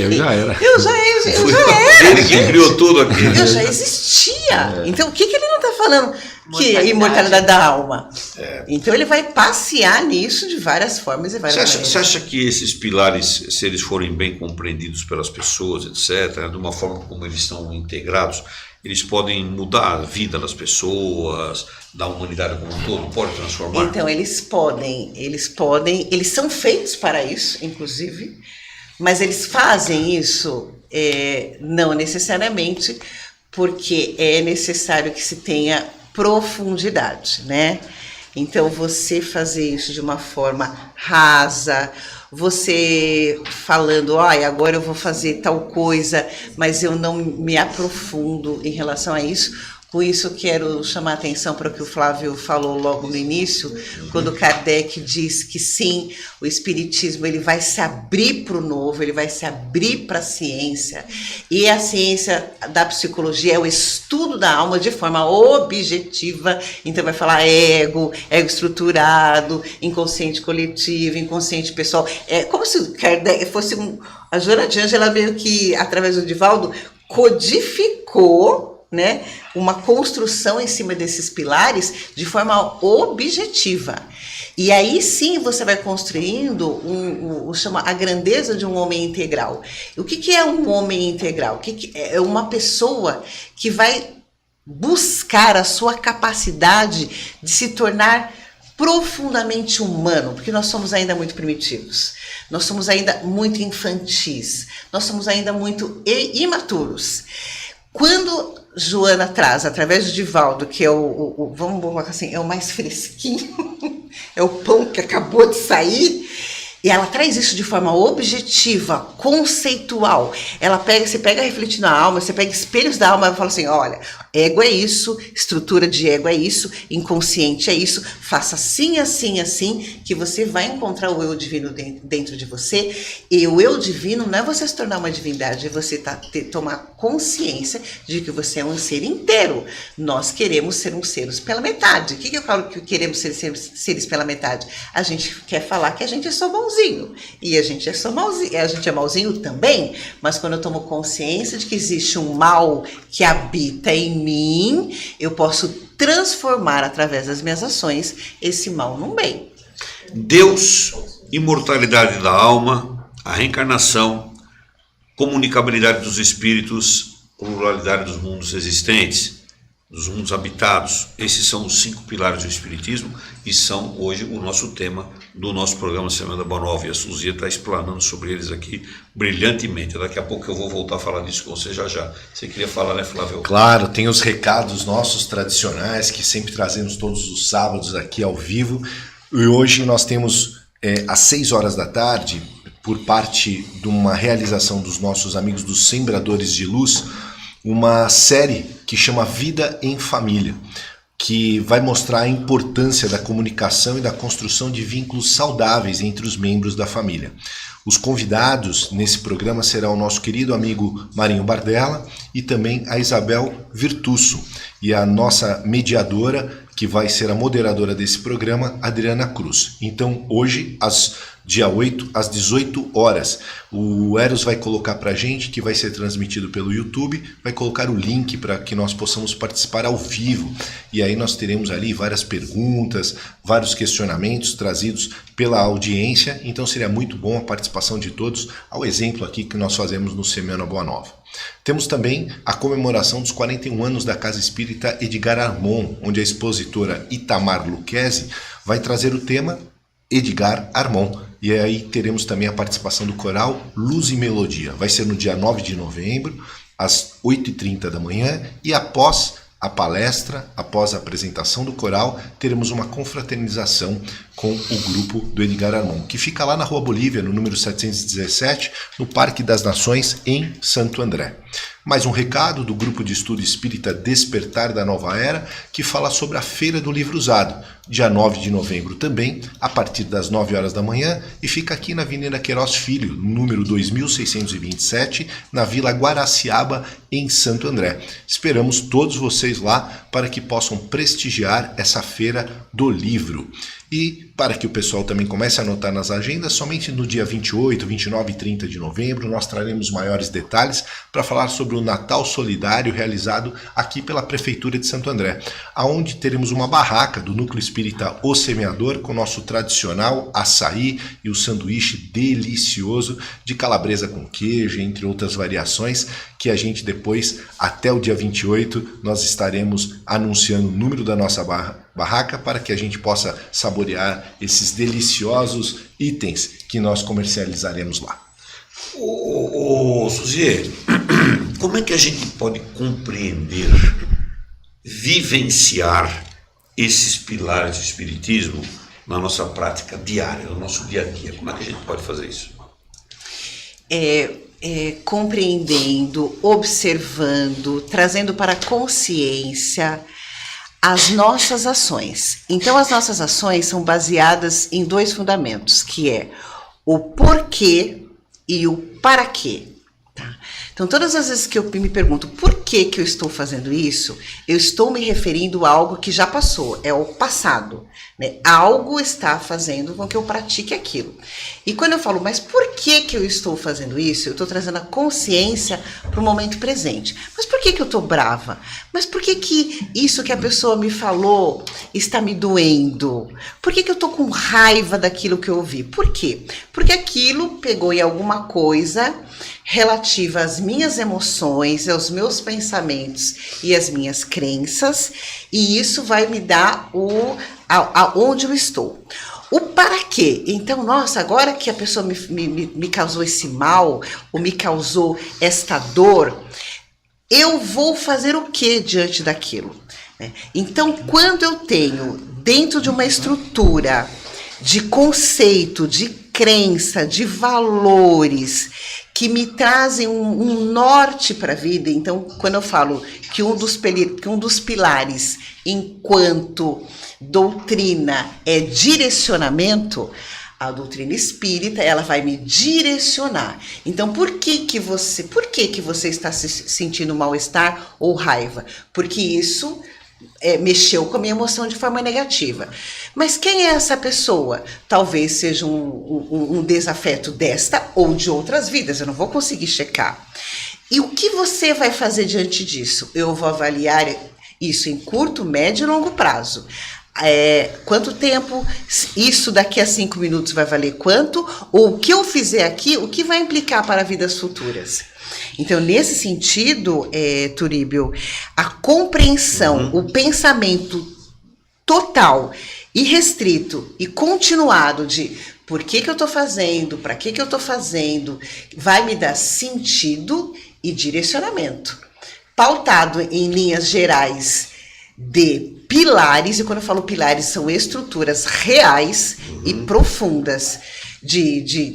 Eu já era. Eu já era. Ele que criou tudo aqui. Eu já existia. Então, o que ele não está falando? Que é a imortalidade da alma. Então, ele vai passear nisso de várias formas e várias maneiras. Você acha que esses pilares, se eles forem bem compreendidos pelas pessoas, etc., de uma forma como eles estão integrados, eles podem mudar a vida das pessoas, da humanidade como um todo, pode transformar? Então, eles podem, eles são feitos para isso, inclusive, mas eles fazem isso não necessariamente, porque é necessário que se tenha profundidade, né? Então, você fazer isso de uma forma rasa, você falando, agora eu vou fazer tal coisa, mas eu não me aprofundo em relação a isso, Com isso, quero chamar a atenção para o que o Flávio falou logo no início, quando Kardec diz que sim, o Espiritismo ele vai se abrir para o novo, ele vai se abrir para a ciência, e a ciência da psicologia é o estudo da alma de forma objetiva, então vai falar ego estruturado, inconsciente coletivo, inconsciente pessoal. É como se Kardec fosse a Joana de Ângela meio que, através do Divaldo, codificou, né, uma construção em cima desses pilares de forma objetiva. E aí sim você vai construindo chama a grandeza de um homem integral. O que é um homem integral? É uma pessoa que vai buscar a sua capacidade de se tornar profundamente humano, porque nós somos ainda muito primitivos, nós somos ainda muito infantis, nós somos ainda muito imaturos. Quando Joana traz, através do Divaldo, que é vamos colocar assim, é o mais fresquinho, é o pão que acabou de sair, e ela traz isso de forma objetiva, conceitual. Você pega refletindo a alma, você pega espelhos da alma e fala assim, olha, ego é isso, estrutura de ego é isso, inconsciente é isso, faça assim, assim, assim, que você vai encontrar o eu divino dentro de você. E o eu divino não é você se tornar uma divindade, é você tomar consciência de que você é um ser inteiro. Nós queremos ser um seres pela metade. O que eu falo que queremos ser seres pela metade? A gente quer falar que a gente é só bonzinho. E a gente é só malzinho, a gente é malzinho também, mas quando eu tomo consciência de que existe um mal que habita em mim, eu posso transformar através das minhas ações esse mal num bem. Deus, imortalidade da alma, a reencarnação, comunicabilidade dos espíritos, pluralidade dos mundos existentes, dos mundos habitados. Esses são os 5 pilares do Espiritismo e são hoje o nosso tema do nosso programa Semana da Boa Nova. E a Suzia está explanando sobre eles aqui brilhantemente. Daqui a pouco eu vou voltar a falar disso com você já. Você queria falar, né, Flávio? Claro, tem os recados nossos tradicionais que sempre trazemos todos os sábados aqui ao vivo. E hoje nós temos às 6 horas da tarde, por parte de uma realização dos nossos amigos dos Sembradores de Luz, uma série que chama Vida em Família, que vai mostrar a importância da comunicação e da construção de vínculos saudáveis entre os membros da família. Os convidados nesse programa serão o nosso querido amigo Marinho Bardella e também a Isabel Virtusso e a nossa mediadora, que vai ser a moderadora desse programa, Adriana Cruz. Então, hoje, dia 8, às 18 horas, o Eros vai colocar para a gente, que vai ser transmitido pelo YouTube, vai colocar o link para que nós possamos participar ao vivo. E aí nós teremos ali várias perguntas, vários questionamentos trazidos pela audiência. Então seria muito bom a participação de todos, ao exemplo aqui que nós fazemos no Semana Boa Nova. Temos também a comemoração dos 41 anos da Casa Espírita Edgar Armon, onde a expositora Itamar Lucchesi vai trazer o tema Edgar Armon. E aí teremos também a participação do coral Luz e Melodia. Vai ser no dia 9 de novembro, às 8h30 da manhã, e após a palestra, após a apresentação do coral, teremos uma confraternização com o grupo do Edgar Armon, que fica lá na Rua Bolívia, no número 717, no Parque das Nações, em Santo André. Mais um recado do Grupo de Estudo Espírita Despertar da Nova Era, que fala sobre a Feira do Livro Usado, dia 9 de novembro também, a partir das 9 horas da manhã, e fica aqui na Avenida Queiroz Filho, número 2627, na Vila Guaraciaba, em Santo André. Esperamos todos vocês lá para que possam prestigiar essa Feira do Livro. E para que o pessoal também comece a anotar nas agendas, somente no dia 28, 29 e 30 de novembro nós traremos maiores detalhes para falar sobre o Natal Solidário realizado aqui pela Prefeitura de Santo André, aonde teremos uma barraca do Núcleo Espírita O Semeador com o nosso tradicional açaí e o sanduíche delicioso de calabresa com queijo, entre outras variações, que a gente depois, até o dia 28, nós estaremos anunciando o número da nossa barraca para que a gente possa saborear esses deliciosos itens que nós comercializaremos lá. Suzy, como é que a gente pode compreender, vivenciar esses pilares do Espiritismo na nossa prática diária, no nosso dia a dia? Como é que a gente pode fazer isso? compreendendo, observando, trazendo para a consciência as nossas ações. Então, as nossas ações são baseadas em 2 fundamentos, que é o porquê e o para quê. Tá? Então, todas as vezes que eu me pergunto por que eu estou fazendo isso, eu estou me referindo a algo que já passou, é o passado. Né? Algo está fazendo com que eu pratique aquilo. E quando eu falo, mas por que eu estou fazendo isso? Eu estou trazendo a consciência para o momento presente. Mas por que eu estou brava? Mas por que isso que a pessoa me falou está me doendo? Por que eu estou com raiva daquilo que eu ouvi? Por quê? Porque aquilo pegou em alguma coisa relativa às minhas emoções, aos meus pensamentos e às minhas crenças, e isso vai me dar aonde eu estou. O para quê? Então, nossa, agora que a pessoa me causou esse mal, ou me causou esta dor, eu vou fazer o que diante daquilo? Então, quando eu tenho dentro de uma estrutura de conceito, de crença, de valores que me trazem um norte para a vida. Então, quando eu falo que um dos pilares enquanto doutrina é direcionamento, a doutrina espírita, ela vai me direcionar. Então, por que você está se sentindo mal-estar ou raiva? Porque isso mexeu com a minha emoção de forma negativa. Mas quem é essa pessoa? Talvez seja um desafeto desta ou de outras vidas, eu não vou conseguir checar. E o que você vai fazer diante disso? Eu vou avaliar isso em curto, médio e longo prazo. Quanto tempo? Isso daqui a 5 minutos vai valer quanto? Ou o que eu fizer aqui, o que vai implicar para vidas futuras? Então, nesse sentido, Turíbio, a compreensão, o pensamento total, irrestrito e continuado de por que eu estou fazendo, para que eu estou fazendo, vai me dar sentido e direcionamento. Pautado em linhas gerais de pilares, e quando eu falo pilares, são estruturas reais e profundas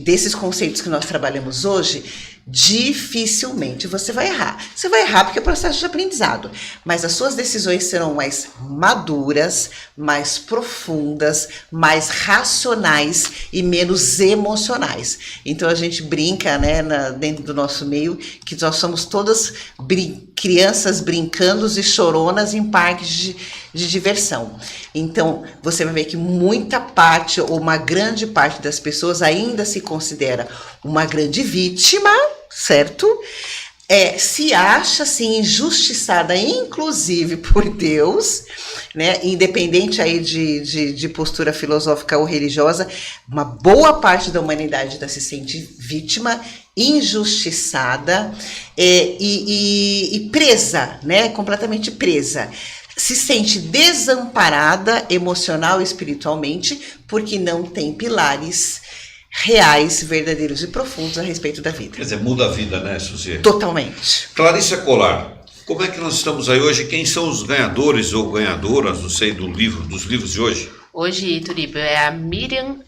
desses conceitos que nós trabalhamos hoje. Dificilmente você vai errar. Você vai errar porque é processo de aprendizado, mas as suas decisões serão mais maduras, mais profundas, mais racionais e menos emocionais. Então a gente brinca, né, dentro do nosso meio, que nós somos todas crianças brincando e choronas em parques de diversão. Então você vai ver que muita parte ou uma grande parte das pessoas ainda se considera uma grande vítima, certo? Se acha assim injustiçada, inclusive por Deus, né? Independente aí de postura filosófica ou religiosa, uma boa parte da humanidade ainda se sente vítima, injustiçada e presa, né? Completamente presa. Se sente desamparada emocional e espiritualmente porque não tem pilares reais, verdadeiros e profundos a respeito da vida. Quer dizer, muda a vida, né, Suzy? Totalmente. Clarissa Colar, como é que nós estamos aí hoje? Quem são os ganhadores ou ganhadoras, não sei, dos livros de hoje? Hoje, Turíbio, é a Miriam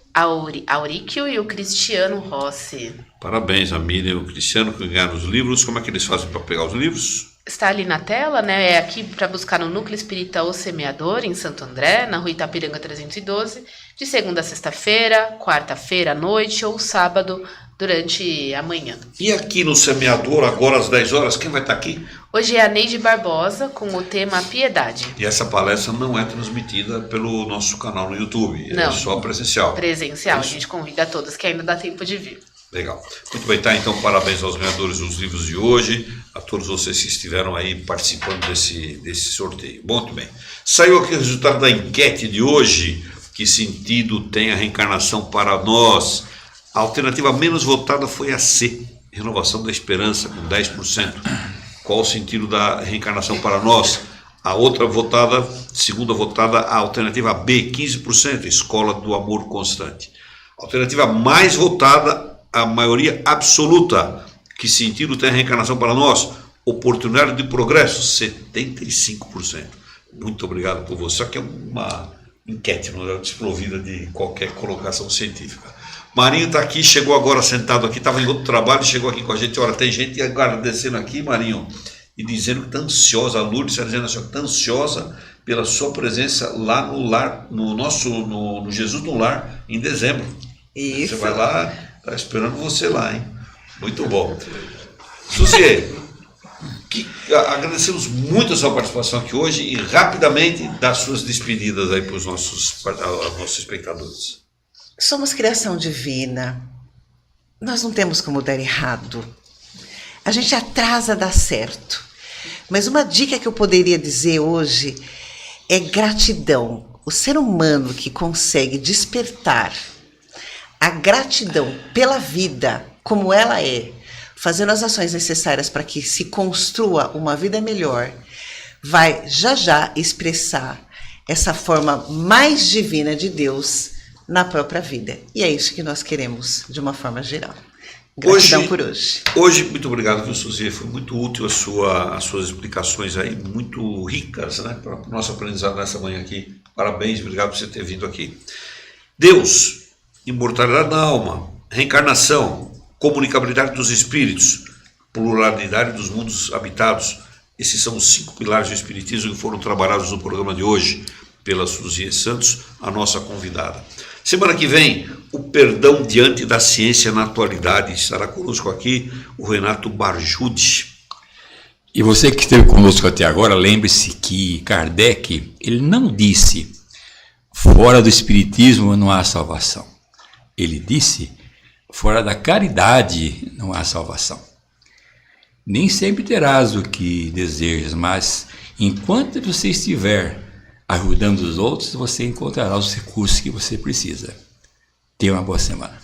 Auríquio e o Cristiano Rossi. Parabéns a Miriam e o Cristiano que ganharam os livros. Como é que eles fazem para pegar os livros? Está ali na tela, né? É aqui para buscar no Núcleo Espírita O Semeador, em Santo André, na Rua Itapiranga 312, de segunda a sexta-feira, quarta-feira à noite ou sábado durante a manhã. E aqui no Semeador, agora às 10 horas, quem vai estar aqui? Hoje é a Neide Barbosa, com o tema Piedade. E essa palestra não é transmitida pelo nosso canal no YouTube, não, é só presencial. Presencial, a gente convida a todos que ainda dá tempo de vir. Legal. Muito bem, tá? Então, parabéns aos ganhadores dos livros de hoje, a todos vocês que estiveram aí participando desse sorteio. Muito bem. Saiu aqui o resultado da enquete de hoje. Que sentido tem a reencarnação para nós? A alternativa menos votada foi a C, Renovação da Esperança, com 10%. Qual o sentido da reencarnação para nós? A outra votada, segunda votada, a alternativa B, 15%, Escola do Amor Constante. A alternativa mais votada, a maioria absoluta. Que sentido tem a reencarnação para nós? Oportunidade de progresso, 75%. Muito obrigado por você. Só que é uma enquete, não é desprovida de qualquer colocação científica. Marinho está aqui, chegou agora sentado aqui, estava em outro trabalho, chegou aqui com a gente. Olha, tem gente agradecendo aqui, Marinho, e dizendo que está ansiosa. A Lourdes está dizendo assim, que está ansiosa pela sua presença lá no lar, no Jesus no Lar, em dezembro. Isso. Você vai lá, está esperando você lá, hein? Muito bom. Suzy, agradecemos muito a sua participação aqui hoje e rapidamente dar suas despedidas aí para os nossos espectadores. Somos criação divina. Nós não temos como dar errado. A gente atrasa dar certo. Mas uma dica que eu poderia dizer hoje é gratidão. O ser humano que consegue despertar a gratidão pela vida como ela é, fazendo as ações necessárias para que se construa uma vida melhor, vai já expressar essa forma mais divina de Deus na própria vida. E é isso que nós queremos de uma forma geral. Gratidão por hoje. Hoje, muito obrigado, viu, Suzy? Foi muito útil as suas explicações aí, muito ricas, né, para o nosso aprendizado nessa manhã aqui. Parabéns, obrigado por você ter vindo aqui. Deus, imortalidade da alma, reencarnação, comunicabilidade dos espíritos, pluralidade dos mundos habitados. Esses são os 5 pilares do Espiritismo que foram trabalhados no programa de hoje pela Suzy Santos, a nossa convidada. Semana que vem, o perdão diante da ciência na atualidade. Estará conosco aqui o Renato Barjude. E você que esteve conosco até agora, lembre-se que Kardec, ele não disse, fora do Espiritismo não há salvação. Ele disse, fora da caridade não há salvação. Nem sempre terás o que desejas, mas enquanto você estiver ajudando os outros, você encontrará os recursos que você precisa. Tenha uma boa semana.